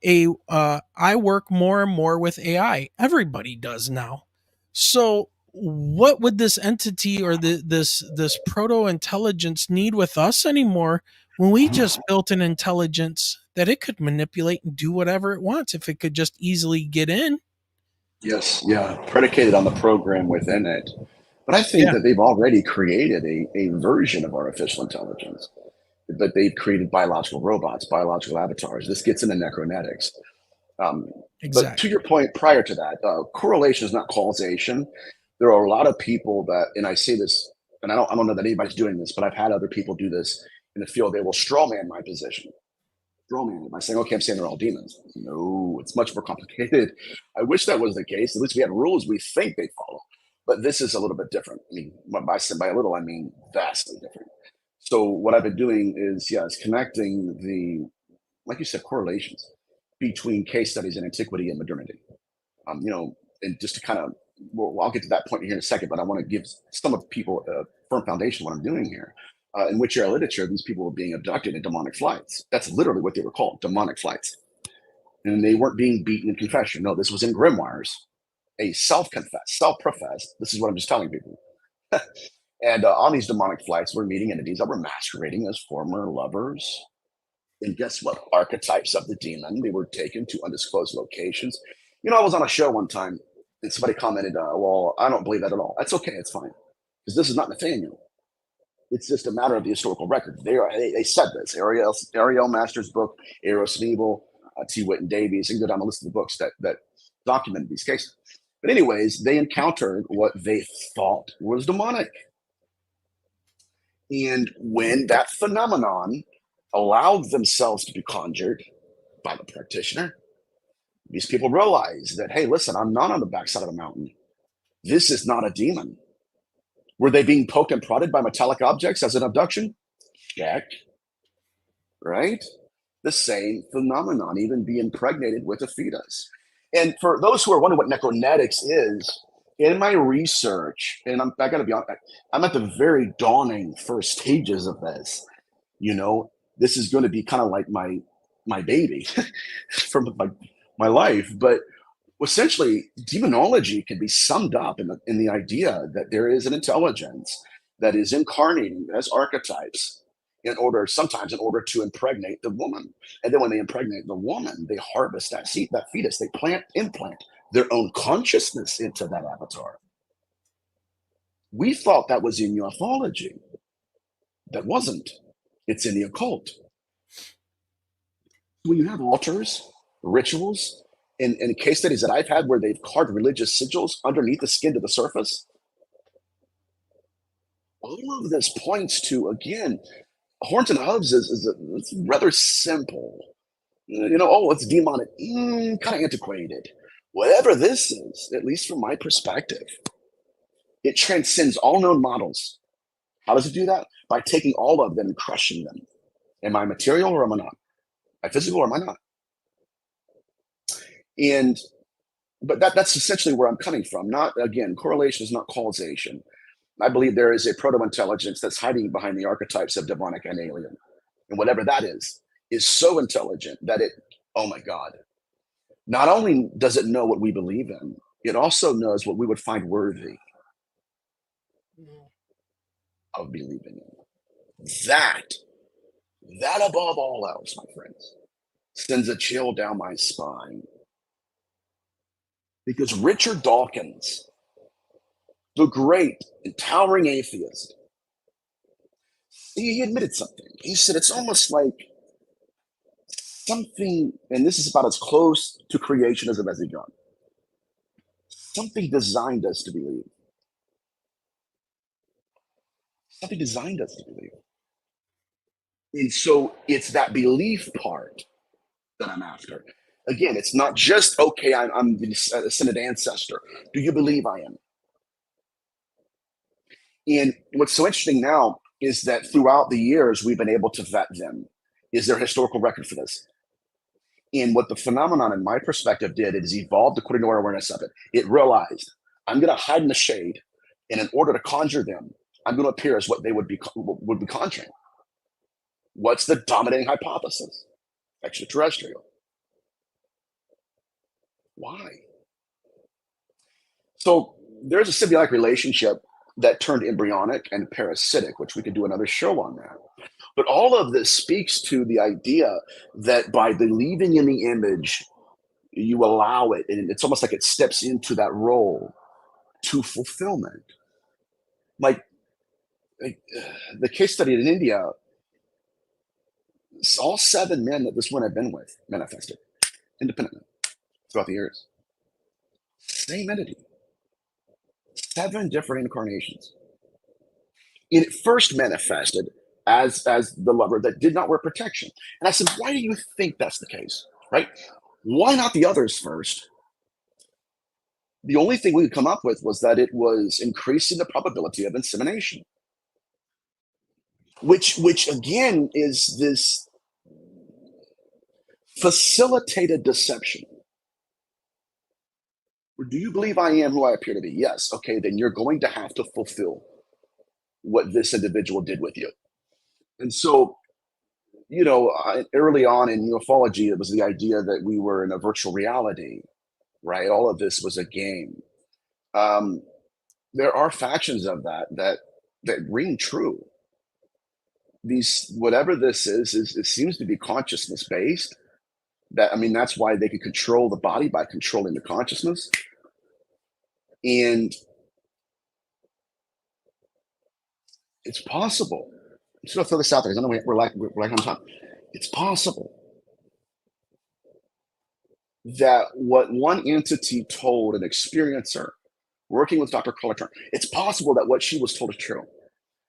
I work more and more with AI. Everybody does now. So what would this entity, or this proto intelligence, need with us anymore, when we just built an intelligence that it could manipulate and do whatever it wants if it could just easily get in? Yes, yeah, predicated on the program within it. But I think Yeah, that they've already created a version of artificial intelligence. But they've created biological robots, biological avatars. This gets into necronetics. Um, but to exactly. your point prior to that, correlation is not causation. There are a lot of people that, and I say this, and I don't know that anybody's doing this, but I've had other people do this in the field. They will straw man my position, straw man it by saying, "Okay, I'm saying they're all demons." No, it's much more complicated. I wish that was the case. At least we had rules we think they follow, but this is a little bit different. I mean, by a little, I mean vastly different. So what I've been doing is, yes, connecting the, like you said, correlations between case studies in antiquity and modernity. You know, and just to kind of, well, I'll get to that point here in a second, but I want to give some of people a firm foundation of what I'm doing here. In which era literature, these people were being abducted in demonic flights. That's literally what they were called, demonic flights. And they weren't being beaten in confession. No, this was in grimoires, a self-confessed, self-professed. This is what I'm just telling people. And on these demonic flights, we're meeting entities that were masquerading as former lovers. And guess what? Archetypes of the demon. They were taken to undisclosed locations. You know, I was on a show one time and somebody commented, well, I don't believe that at all. That's okay. It's fine. Because this is not Nathaniel. It's just a matter of the historical record. They said this. Ariel Master's book, Eros and Evil, T. Whitten Davies, and go down the list of the books that documented these cases. But anyways, they encountered what they thought was demonic. And when that phenomenon allowed themselves to be conjured by the practitioner, these people realize that, hey, listen, I'm not on the backside of a mountain. This is not a demon. Were they being poked and prodded by metallic objects as an abduction? Check. Right? The same phenomenon, even be impregnated with a fetus. And for those who are wondering what necronetics is, in my research, and I got to be honest, I'm at the very dawning first stages of this. You know, this is going to be kind of like my baby from my life. But essentially, demonology can be summed up in the idea that there is an intelligence that is incarnating as archetypes sometimes in order to impregnate the woman. And then when they impregnate the woman, they harvest that seed, that fetus. They implant their own consciousness into that avatar. We thought that was in ufology. That wasn't. It's in the occult. When you have altars, rituals, and case studies that I've had where they've carved religious sigils underneath the skin to the surface, all of this points to, again, horns and hooves it's rather simple. You know, oh, it's demonic, kind of antiquated. Whatever this is, at least from my perspective, it transcends all known models. How does it do that? By taking all of them and crushing them. Am I material or am I not? Am I physical or am I not? And but that's essentially where I'm coming from. Not, again, correlation is not causation. I believe there is a proto intelligence that's hiding behind the archetypes of demonic and alien, and whatever that is so intelligent that it, oh my God, not only does it know what we believe in, it also knows what we would find worthy of believing in. That above all else, my friends, sends a chill down my spine. Because Richard Dawkins, the great and towering atheist, he admitted something. He said it's almost like something, and this is about as close to creationism as he got. Something designed us to believe. Something designed us to believe. And so it's that belief part that I'm after. Again, it's not just, okay, I'm the descended ancestor. Do you believe I am? And what's so interesting now is that throughout the years, we've been able to vet them. Is there a historical record for this? And what the phenomenon, in my perspective, did is evolved according to our awareness of it. It realized, I'm going to hide in the shade, and in order to conjure them, I'm going to appear as what they would be conjuring. What's the dominating hypothesis? Extraterrestrial. Why? So there's a symbiotic relationship that turned embryonic and parasitic, which we could do another show on that. But all of this speaks to the idea that by believing in the image, you allow it, and it's almost like it steps into that role to fulfillment. Like the case study in India, all 7 men that this one had been with manifested independently throughout the years. Same entity. 7 different incarnations. And it first manifested as the lover that did not wear protection. And I said, why do you think that's the case? Right? Why not the others first? The only thing we could come up with was that it was increasing the probability of insemination, which again is this facilitated deception. Do you believe I am who I appear to be? Yes. Okay, then you're going to have to fulfill what this individual did with you. And so, early on in ufology, it was the idea that we were in a virtual reality, right? All of this was a game. There are factions of that ring true. These, whatever this is, it seems to be consciousness based. That's why they can control the body by controlling the consciousness. And it's possible. I'm just going to throw this out there because I know we're like on time. It's possible that what one entity told an experiencer working with Dr. Carla Turner, it's possible that what she was told is true,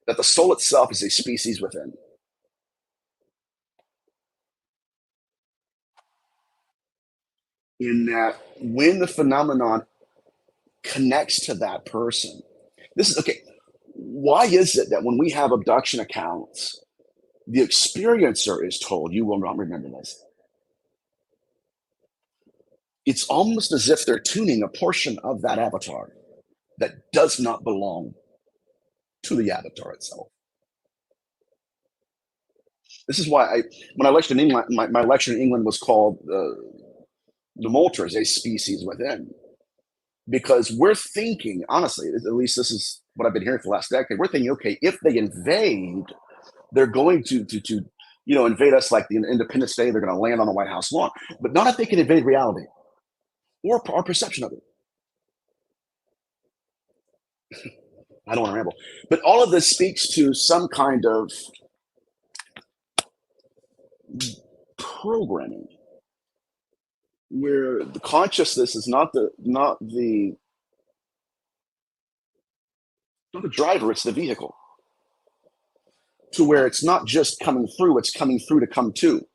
that the soul itself is a species within. In that when the phenomenon connects to that person, this is okay. Why is it that when we have abduction accounts, the experiencer is told, you will not remember this? It's almost as if they're tuning a portion of that avatar that does not belong to the avatar itself. This is why when I lectured in England, my lecture in England was called the Molters, a species within. Because we're thinking, honestly, at least this is what I've been hearing for the last decade, we're thinking, okay, if they invade, they're going to invade us like the Independence Day, they're going to land on the White House lawn. But not if they can invade reality or our perception of it. I don't want to ramble. But all of this speaks to some kind of programming where the consciousness is not the driver, it's the vehicle. To where it's not just coming through, it's coming through to come to.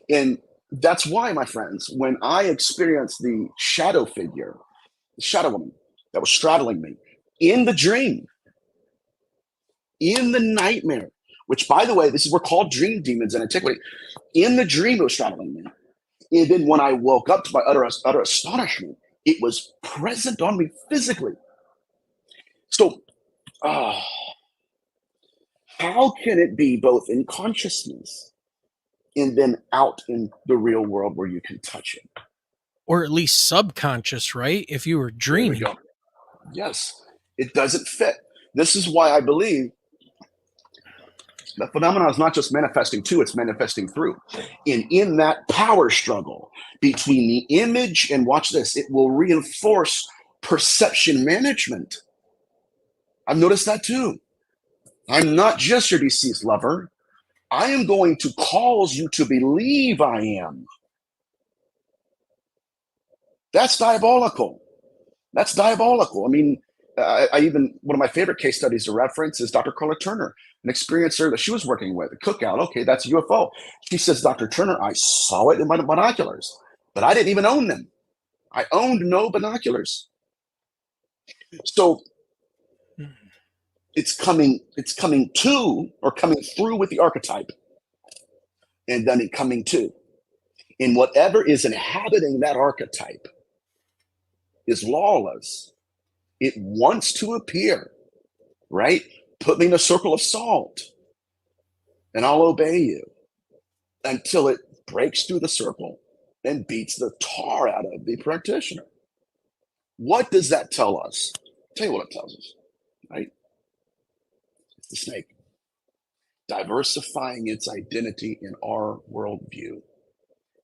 And that's why, my friends, when I experienced the shadow figure, the shadow woman that was straddling me in the dream, in the nightmare, which, by the way, we're called dream demons in antiquity. In the dream, it was straddling me. And then when I woke up, to my utter astonishment, it was present on me physically. So, how can it be both in consciousness and then out in the real world where you can touch it? Or at least subconscious, right? If you were dreaming. Yes, it doesn't fit. This is why I believe the phenomenon is not just manifesting to, it's manifesting through. And in that power struggle between the image and, watch this, it will reinforce perception management. I've noticed that too. I'm not just your deceased lover. I am going to cause you to believe I am. That's diabolical. That's diabolical. I mean, I even, one of my favorite case studies to reference is Dr. Carla Turner, an experiencer that she was working with, a cookout. Okay, that's a UFO. She says, Dr. Turner, I saw it in my binoculars, but I didn't even own them. I owned no binoculars. So it's coming to, or coming through with the archetype, and then it coming to. And whatever is inhabiting that archetype is lawless. It wants to appear, right? Put me in a circle of salt and I'll obey you, until it breaks through the circle and beats the tar out of the practitioner. What does that tell us? I'll tell you what it tells us, right? It's the snake diversifying its identity in our worldview.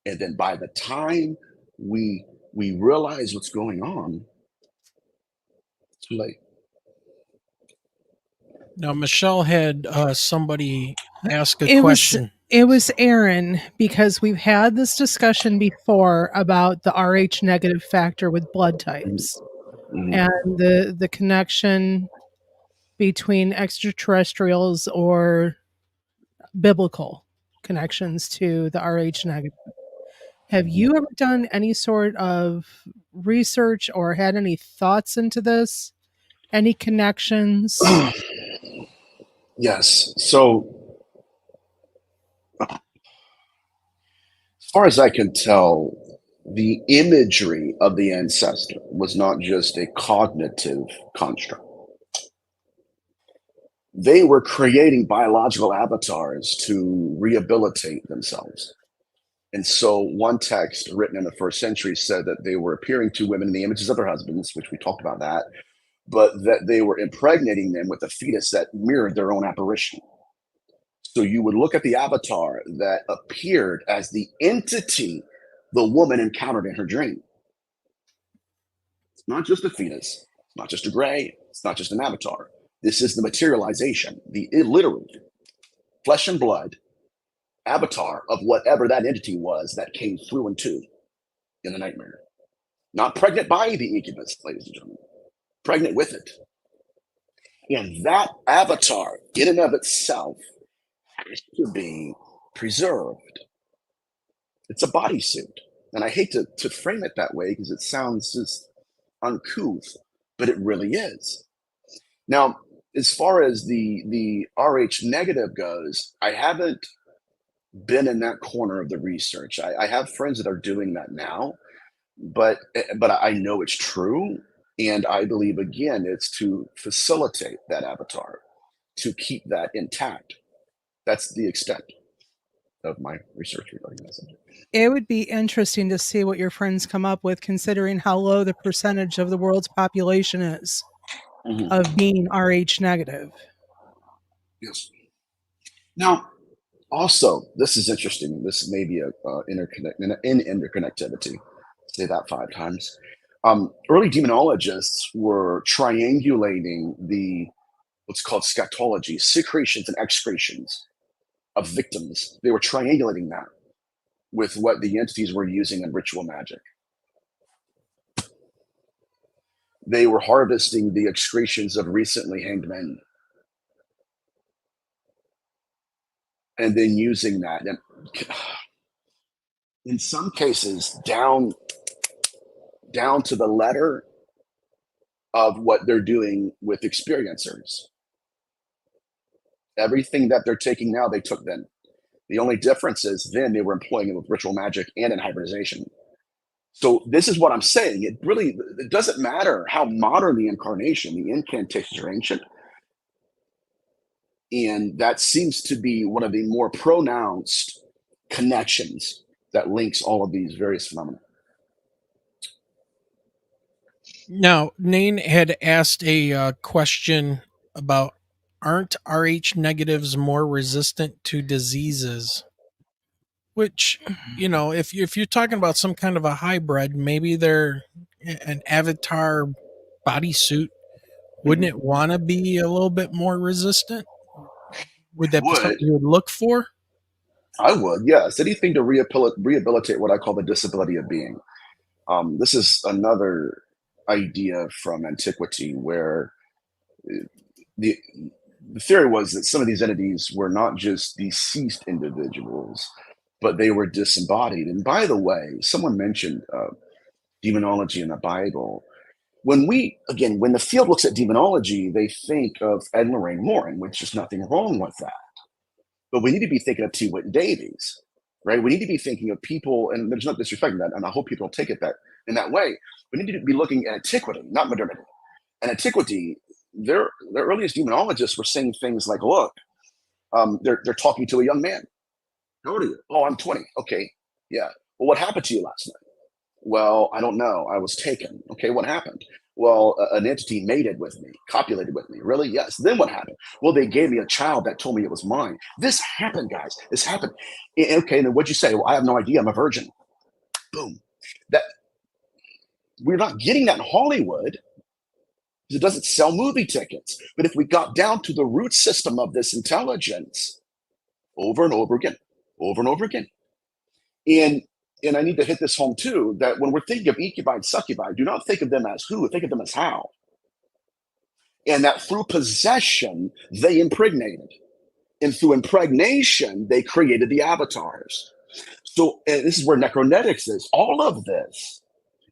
And then by the time we realize what's going on, it's too late. Now, Michelle had somebody ask a It was question. it was Aaron, because we've had this discussion before about the Rh negative factor with blood types Mhm. and the connection between extraterrestrials or biblical connections to the Rh negative. Have you ever done any sort of research or had any thoughts into this? Any connections? Yes. So, as far as I can tell, the imagery of the ancestor was not just a cognitive construct. They were creating biological avatars to rehabilitate themselves. And so, one text written in the first century said that they were appearing to women in the images of their husbands, which we talked about that, but that they were impregnating them with a fetus that mirrored their own apparition. So you would look at the avatar that appeared as the entity the woman encountered in her dream. It's not just a fetus, it's not just a gray, it's not just an avatar. This is the materialization, the literal flesh and blood avatar of whatever that entity was that came through and to in the nightmare. Not pregnant by the incubus, ladies and gentlemen, pregnant with it. And that avatar, in and of itself, has to be preserved. It's a bodysuit. And I hate to frame it that way because it sounds just uncouth, but it really is. Now, as far as the Rh negative goes, I haven't been in that corner of the research. I have friends that are doing that now, but I know it's true, and I believe again it's to facilitate that avatar, to keep that intact. That's the extent of my research regarding that subject. It would be interesting to see what your friends come up with, considering how low the percentage of the world's population is Mhm. of being Rh negative. Yes. Now, also, this is interesting. This may be a interconnectivity. Say that 5 times. Early demonologists were triangulating the what's called scatology, secretions and excretions of victims. They were triangulating that with what the entities were using in ritual magic. They were harvesting the excretions of recently hanged men and then using that. And in some cases, down to the letter of what they're doing with experiencers. Everything that they're taking now, they took then. The only difference is then they were employing it with ritual magic and in hybridization. So this is what I'm saying. It doesn't matter how modern the incarnation, the incantations are ancient. And that seems to be one of the more pronounced connections that links all of these various phenomena. Now, Nain had asked a question about, aren't Rh negatives more resistant to diseases? Which, if you're talking about some kind of a hybrid, maybe they're an avatar bodysuit wouldn't it want to be a little bit more resistant? Would that be something Would. you would look for? I would, yes. Anything to rehabilitate what I call the disability of being. This is another idea from antiquity where the the theory was that some of these entities were not just deceased individuals, but they were disembodied. And by the way, someone mentioned demonology in the Bible. When the field looks at demonology, they think of Ed and Lorraine Warren, which is nothing wrong with that. But we need to be thinking of T. Whit Davies, right? We need to be thinking of people, and there's no disrespect in that, and I hope people take it that in that way. We need to be looking at antiquity, not modernity. And antiquity, their earliest demonologists were saying things like, "Look, they're talking to a young man. How old are you? Oh, I'm 20. Okay, yeah. Well, what happened to you last night? Well, I don't know. I was taken. Okay, what happened? Well, an entity mated with me, copulated with me. Really? Yes. Then what happened? Well, they gave me a child that told me it was mine. This happened, guys. This happened. Okay, and then what'd you say? Well, I have no idea. I'm a virgin. Boom. That we're not getting that in Hollywood because it doesn't sell movie tickets. But if we got down to the root system of this intelligence over and over again, over and over again, and I need to hit this home too, that when we're thinking of incubi and succubi, do not think of them as who, think of them as how. And that through possession, they impregnated. And through impregnation, they created the avatars. So this is where necronetics is. All of this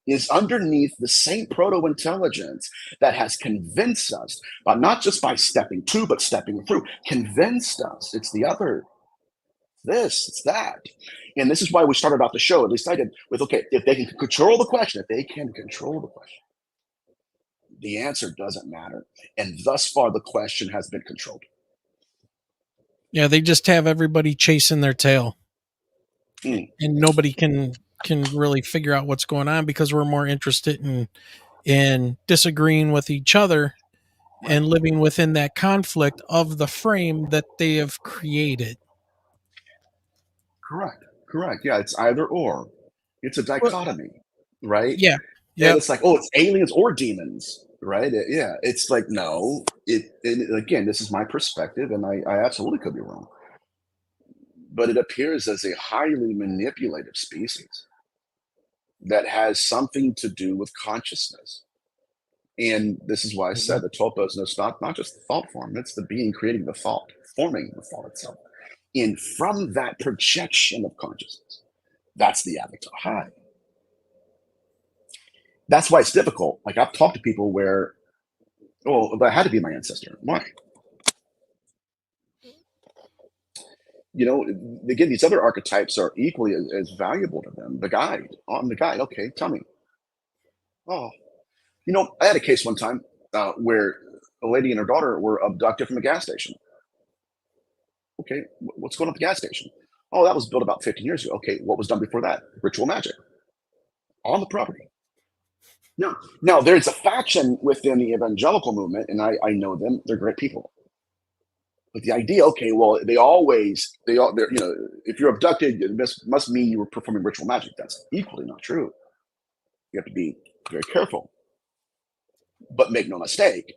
is underneath the same proto-intelligence that has convinced us, but not just by stepping to, but stepping through, convinced us. It's the other, this, it's that. And this is why we started off the show, at least I did, with, okay, if they can control the question, the answer doesn't matter. And thus far, the question has been controlled. Yeah, they just have everybody chasing their tail. Mm. And nobody can really figure out what's going on because we're more interested in disagreeing with each other and living within that conflict of the frame that they have created. Correct. Yeah, it's either or. It's a Well, dichotomy, right? yeah. And Yep. it's like, oh, it's aliens or demons, right? Yeah, it's like, no. Again, this is my perspective, and I absolutely could be wrong. But it appears as a highly manipulative species that has something to do with consciousness. And this is why I said the topos is not just the thought form, it's the being creating the thought, forming the thought itself. And from that projection of consciousness, that's the avatar high. That's why it's difficult. Like I've talked to people where, oh, that had to be my ancestor. Why? You know, again, these other archetypes are equally as valuable to them. The guide, I'm the guide. Okay, tell me. Oh, I had a case one time where a lady and her daughter were abducted from a gas station. Okay, what's going on at the gas station? Oh, that was built about 15 years ago. Okay, what was done before that? Ritual magic on the property. Now there's a faction within the evangelical movement, and I know them. They're great people. But the idea, okay, well, they're, if you're abducted, it must mean you were performing ritual magic. That's equally not true. You have to be very careful. But make no mistake,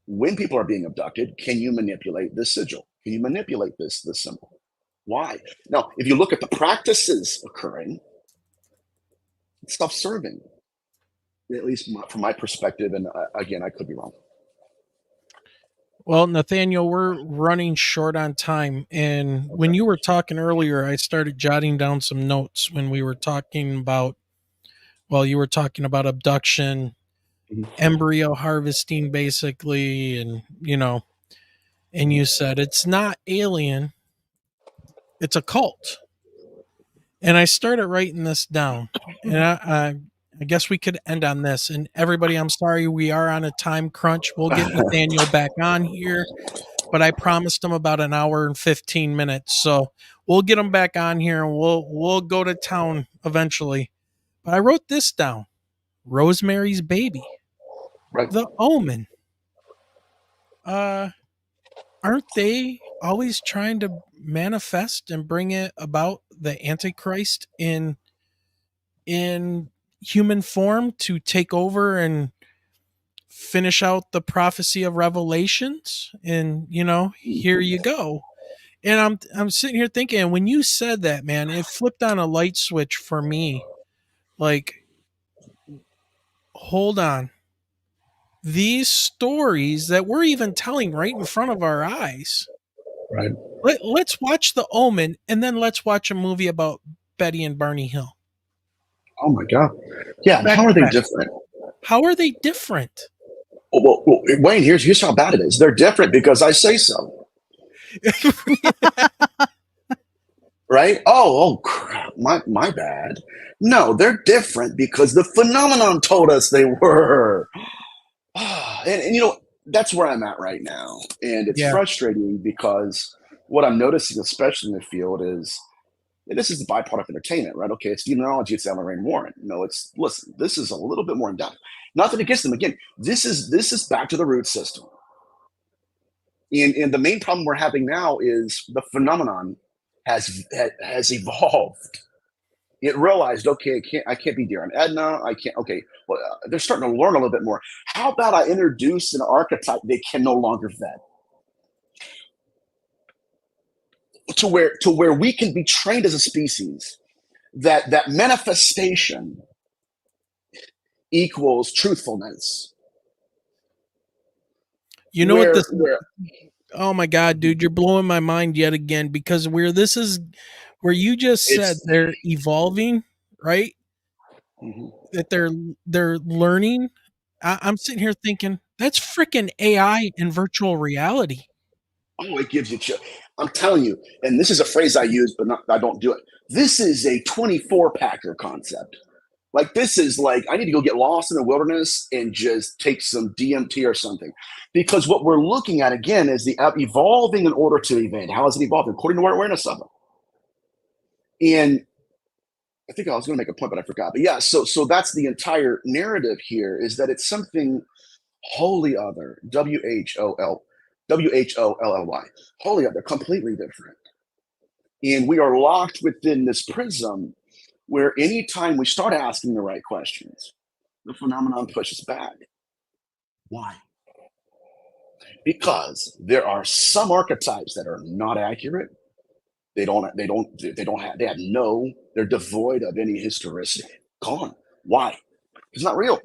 when people are being abducted, can you manipulate this sigil? Can you manipulate this symbol? Why? Now, if you look at the practices occurring, it's self-serving, at least from my perspective. And again, I could be wrong. Well, Nathaniel, we're running short on time. And when you were talking earlier, I started jotting down some notes when we were talking about, you were talking about abduction, embryo harvesting, basically. And, and you said it's not alien, it's a cult. And I started writing this down. And I guess we could end on this. And everybody, I'm sorry, we are on a time crunch. We'll get Nathaniel back on here, but I promised him about an hour and 15 minutes. So we'll get him back on here and we'll go to town eventually. But I wrote this down. Rosemary's Baby. Right. The Omen. Aren't they always trying to manifest and bring it about the Antichrist in human form to take over and finish out the prophecy of Revelations, and here you go. And I'm sitting here thinking, when you said that, man, it flipped on a light switch for me. Like, hold on. These stories that we're even telling right in front of our eyes. Right. Let's watch The Omen, and then let's watch a movie about Betty and Barney Hill. Oh my God. Yeah. And Back how to are they back. different? How are they different? Well, Wayne, here's how bad it is. They're different because I say so. Right? Oh, crap. My bad. No, they're different because the phenomenon told us they were. And that's where I'm at right now. And it's Yeah. frustrating because what I'm noticing, especially in the field, is this is the byproduct of entertainment, right? Okay, it's demonology, it's Ellen Rain Warren. No, listen, this is a little bit more in depth. Nothing against them. Again, this is back to the root system. And the main problem we're having now is the phenomenon has evolved. It realized, okay, I can't be dear. I'm Edna. I can't. Okay, well, they're starting to learn a little bit more. How about I introduce an archetype they can no longer vet, to where we can be trained as a species that manifestation equals truthfulness. You know what this? Oh my God, dude, you're blowing my mind yet again, because where you just said they're evolving, right? Mm-hmm. That they're learning. I'm sitting here thinking, that's freaking AI and virtual reality. Oh, it gives you chill. I'm telling you, and this is a phrase I use, but I don't do it. This is a 24-packer concept. Like, this is like, I need to go get lost in the wilderness and just take some DMT or something. Because what we're looking at, again, is the evolving in order to evade. How is it evolving? According to our awareness of it. And I think I was going to make a point, but I forgot. But yeah, so that's the entire narrative here, is that it's something wholly other, WHOLLY, wholly other, completely different. And we are locked within this prism where anytime we start asking the right questions, the phenomenon pushes back. Why? Because there are some archetypes that are not accurate. They're devoid of any historicity. Gone. Why? It's not real.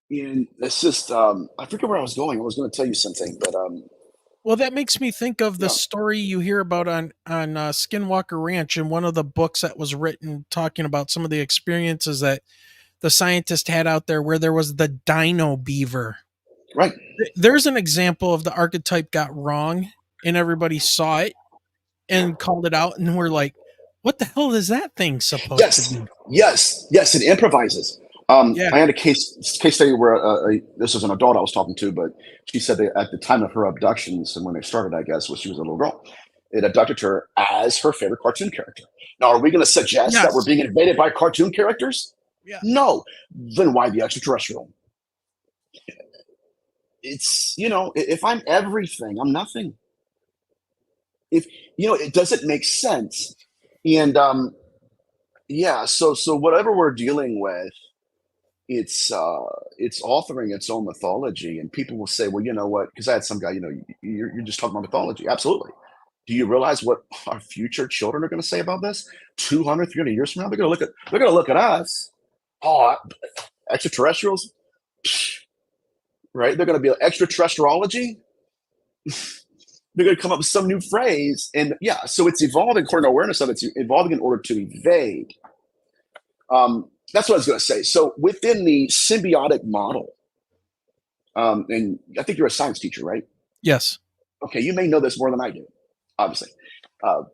And it's just, I forget where I was going. I was going to tell you something, but Well, that makes me think of the yeah. story you hear about on Skinwalker Ranch, in one of the books that was written, talking about some of the experiences that the scientist had out there, where there was the dino beaver. Right. There's an example of the archetype got wrong, and everybody saw it and called it out, and we're like, what the hell is that thing supposed to Yes. be? Yes. It improvises. Yeah. I had a case study where this was an adult I was talking to, but she said that at the time of her abductions, and when they started, I guess, when she was a little girl, it abducted her as her favorite cartoon character. Now, are we going to suggest that we're Yes. being invaded by cartoon characters? Yeah. No. Then why the extraterrestrial? It's, if I'm everything, I'm nothing. If, it doesn't make sense. And yeah, so whatever we're dealing with, it's authoring its own mythology. And people will say, well, you know what? Because I had some guy, you're just talking about mythology. Absolutely. Do you realize what our future children are going to say about this? 200, 300 years from now, they're going to look at us. Oh, extraterrestrials, right? They're going to be like, extraterrestriology. They're going to come up with some new phrase. And yeah, so it's evolving according to awareness of it. It's evolving in order to evade. That's what I was going to say. So within the symbiotic model, and I think you're a science teacher, right? Yes. Okay, you may know this more than I do, obviously. But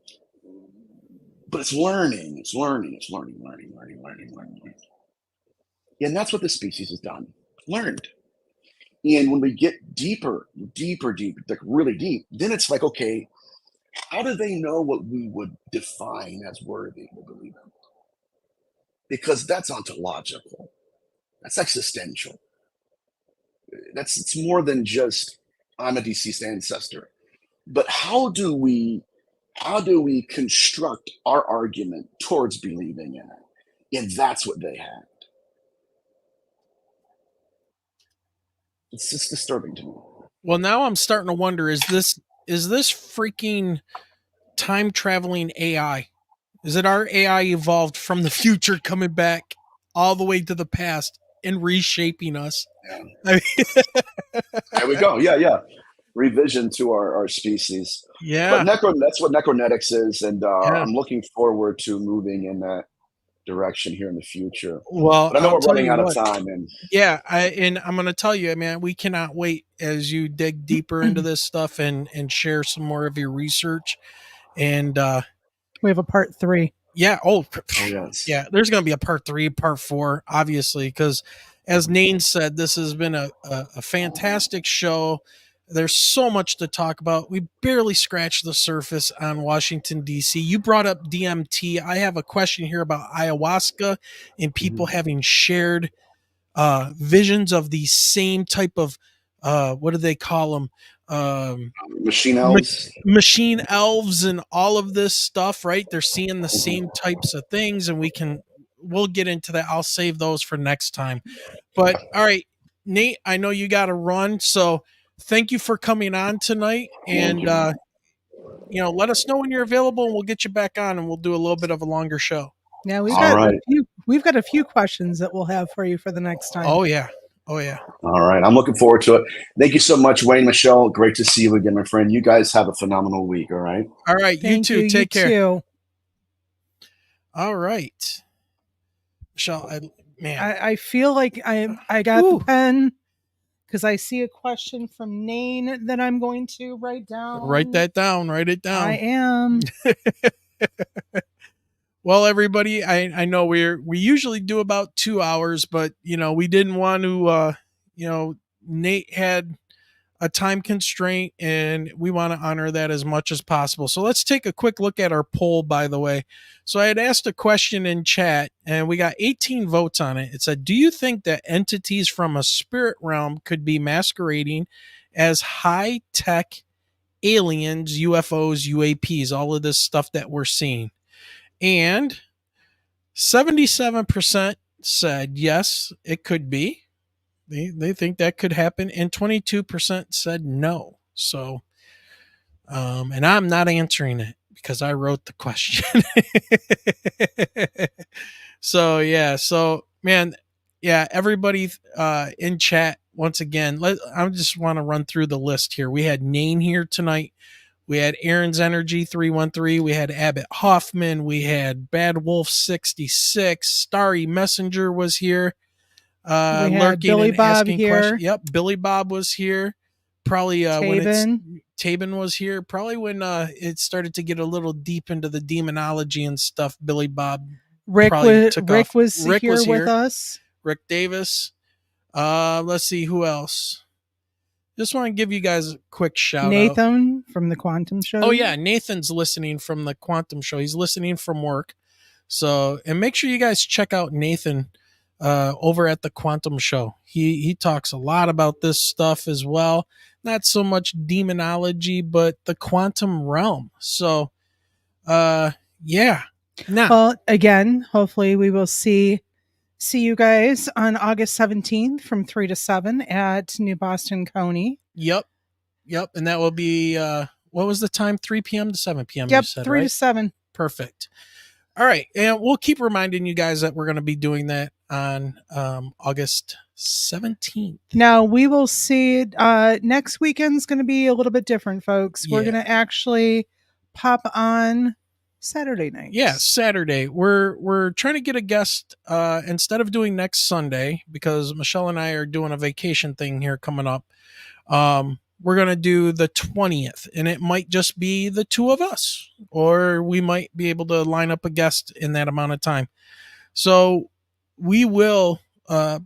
it's learning. And that's what the species has done. Learned. And when we get deep, like really deep, then it's like, okay, how do they know what we would define as worthy to believe in? Because that's ontological. That's existential. It's more than just I'm a deceased ancestor. But how do we construct our argument towards believing in it? And that's what they had. It's just disturbing to me. Well, now I'm starting to wonder: is this freaking time traveling AI? Is it our AI evolved from the future coming back all the way to the past and reshaping us? Yeah. I There we go. Yeah, yeah. Revision to our species. But yeah, that's what necronetics is, and yeah. I'm looking forward to moving in that direction here in the future. Well, But I know I'll we're tell running you out of what. time, and Yeah, I'm going to tell you, man, we cannot wait as you dig deeper into this stuff and share some more of your research. And We have a part 3. yeah, oh yes, yeah, there's going to be a part 3, part 4, obviously, because as Nane said, this has been a fantastic show. There's so much to talk about. We barely scratched the surface on Washington, D.C. You brought up DMT. I have a question here about ayahuasca and people Mhm. having shared visions of the same type of what do they call them? Machine Ma- elves. Machine elves and all of this stuff, right? They're seeing the same types of things, and we'll get into that. I'll save those for next time. But all right, Nate, I know you got to run, so thank you for coming on tonight, Thank and you. let us know when you're available, and we'll get you back on, and we'll do a little bit of a longer show. Yeah, All right, we've got a few questions that we'll have for you for the next time. Oh yeah, oh yeah. all right. I'm looking forward to it. Thank you so much, Wayne, Michelle. Great to see you again, my friend. You guys have a phenomenal week. All right. All right, you Thank too. you. You Take care. too. All right. Michelle, man. I feel like I got Woo. the pen because I see a question from Nane that I'm going to write down. Write that down. Write it down. I am. Well, everybody, I know we usually do about 2 hours, but we didn't want to Nate had a time constraint and we want to honor that as much as possible. So let's take a quick look at our poll, by the way. So I had asked a question in chat and we got 18 votes on it. It said, do you think that entities from a spirit realm could be masquerading as high tech aliens, UFOs, UAPs, all of this stuff that we're seeing? And 77% said yes, it could be. They think that could happen, and 22% said no. So, and I'm not answering it because I wrote the question. So yeah, so man, yeah, everybody in chat once again. I just want to run through the list here. We had Nane here tonight. We had Aaron's Energy 313. We had Abbott Hoffman. We had Bad Wolf 66. Starry Messenger was here. We had Lurking Billy and Bob asking here. questions. Yep, Billy Bob was here. Probably when Tabin was here. Probably when it started to get a little deep into the demonology and stuff. Billy Bob Rick probably took off. was Rick here was with us. Rick Davis. Let's see who else. Just want to give you guys a quick shout out. Nathan from the Quantum Show. Oh yeah, Nathan's listening from the Quantum Show. He's listening from work. So, and make sure you guys check out Nathan over at the Quantum Show. He talks a lot about this stuff as well. Not so much demonology, but the quantum realm. So, yeah. Now, well, again, hopefully we will see you guys on August 17th from 3 to 7 at New Boston County. Yep. And that will be, what was the time? 3 p.m. to 7 p.m. Yep, you said, 3 right? to 7. Perfect. All right. And we'll keep reminding you guys that we're going to be doing that on August 17th. Now, we will see next weekend's going to be a little bit different, folks. We're going to actually pop on Saturday night. Yeah, Saturday. We're trying to get a guest instead of doing next Sunday, because Michelle and I are doing a vacation thing here coming up. We're going to do the 20th, and it might just be the two of us, or we might be able to line up a guest in that amount of time. So we will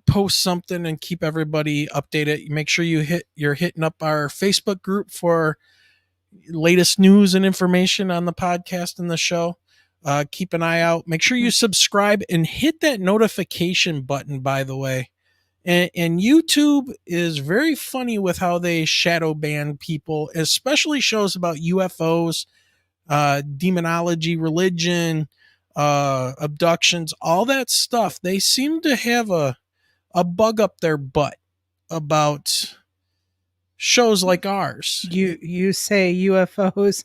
post something and keep everybody updated. Make sure you're hitting up our Facebook group for latest news and information on the podcast and the show. Keep an eye out. Make sure you subscribe and hit that notification button, by the way. And YouTube is very funny with how they shadow ban people, especially shows about UFOs, demonology, religion, abductions, all that stuff. They seem to have a bug up their butt. about shows like ours. You say UFOs.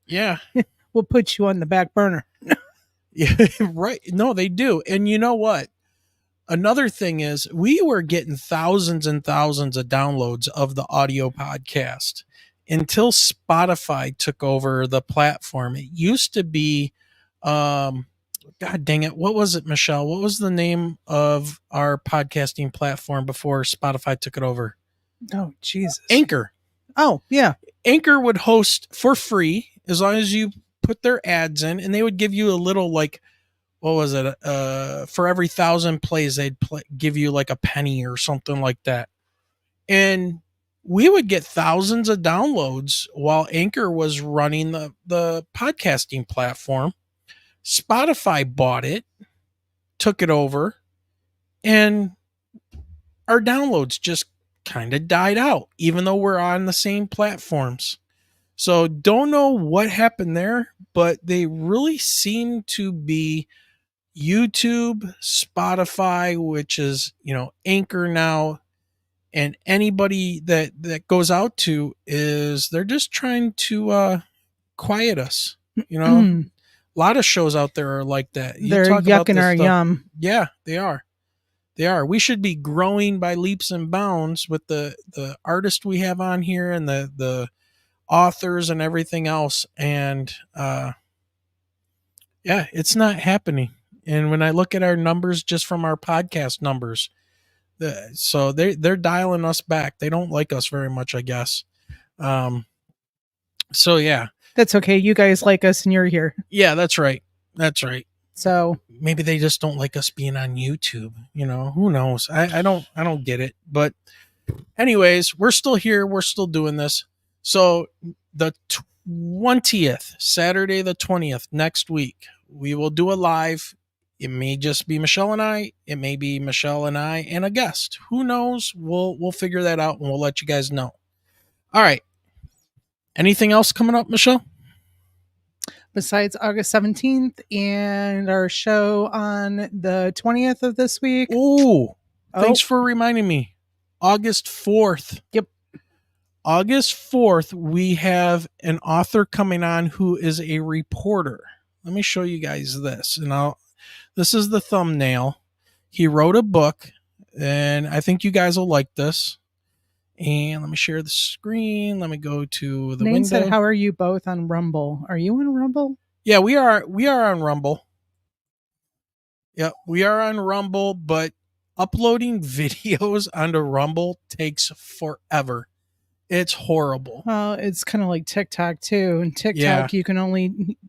Yeah. We'll put you on the back burner. Yeah, right. No, they do. And you know what? Another thing is we were getting thousands and thousands of downloads of the audio podcast until Spotify took over the platform. It used to be, God dang it. What was it, Michelle? What was the name of our podcasting platform before Spotify took it over? Oh, Jesus. Anchor. Oh, yeah. Anchor would host for free as long as you put their ads in, and they would give you a little, like, what was it? For every 1,000 plays, they'd give you like a penny or something like that. And we would get thousands of downloads while Anchor was running the podcasting platform. Spotify bought it, took it over, and our downloads just kind of died out, even though we're on the same platforms. So don't know what happened there, but they really seem to be YouTube, Spotify, which is, Anchor now, and anybody that goes out to is they're just trying to quiet us. A lot of shows out there are like that. They're yucking our yum. Yeah, they are. They are. We should be growing by leaps and bounds with the artist we have on here and the authors and everything else. And yeah, it's not happening. And when I look at our numbers just from our podcast numbers, so they're dialing us back. They don't like us very much, I guess. So yeah. That's okay. You guys like us and you're here. Yeah, that's right. That's right. So maybe they just don't like us being on YouTube. Who knows? I don't get it. But anyways, we're still here. We're still doing this. So the 20th, Saturday the 20th, next week, we will do a live. It may just be Michelle and I. It may be Michelle and I and a guest. Who knows? We'll figure that out and we'll let you guys know. All right. Anything else coming up, Michelle? Besides August 17th and our show on the 20th of this week. Ooh, thanks for reminding me. August 4th. Yep. August 4th, we have an author coming on who is a reporter. Let me show you guys this. And this is the thumbnail. He wrote a book, and I think you guys will like this. And let me share the screen. Let me go to the window. Said, how are you both on Rumble? Are you on Rumble? Yeah, we are on Rumble. Yeah, we are on Rumble, but uploading videos onto Rumble takes forever. It's horrible. Well, it's kind of like TikTok too. And TikTok,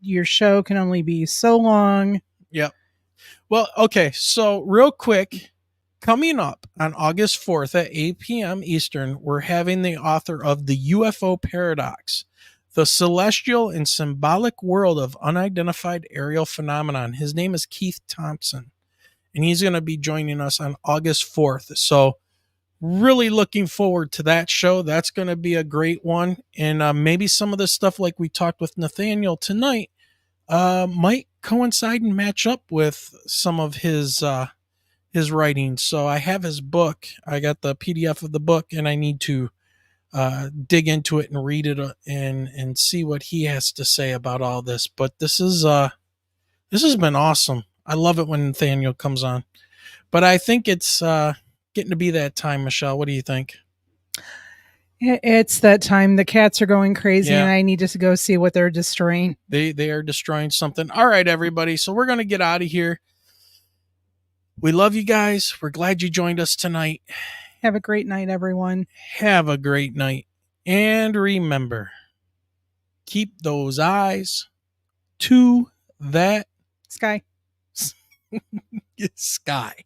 your show can only be so long. Yep. Well, okay. So real quick, coming up on August 4th at 8 p.m. Eastern, we're having the author of The UFO Paradox, The Celestial and Symbolic World of Unidentified Aerial Phenomenon. His name is Keith Thompson, and he's going to be joining us on August 4th. So really looking forward to that show. That's going to be a great one. And maybe some of the stuff like we talked with Nathaniel tonight might coincide and match up with some of his writing. So I have his book. I got the PDF of the book, and I need to dig into it and read it and see what he has to say about all this. But this has been awesome. I love it when Nathaniel comes on. But I think it's getting to be that time, Michelle. What do you think? It's that time. The cats are going crazy, and I need to go see what they're destroying. They are destroying something. All right, everybody. So we're going to get out of here. We love you guys. We're glad you joined us tonight. Have a great night, everyone. Have a great night. And remember, keep those eyes to that sky. sky.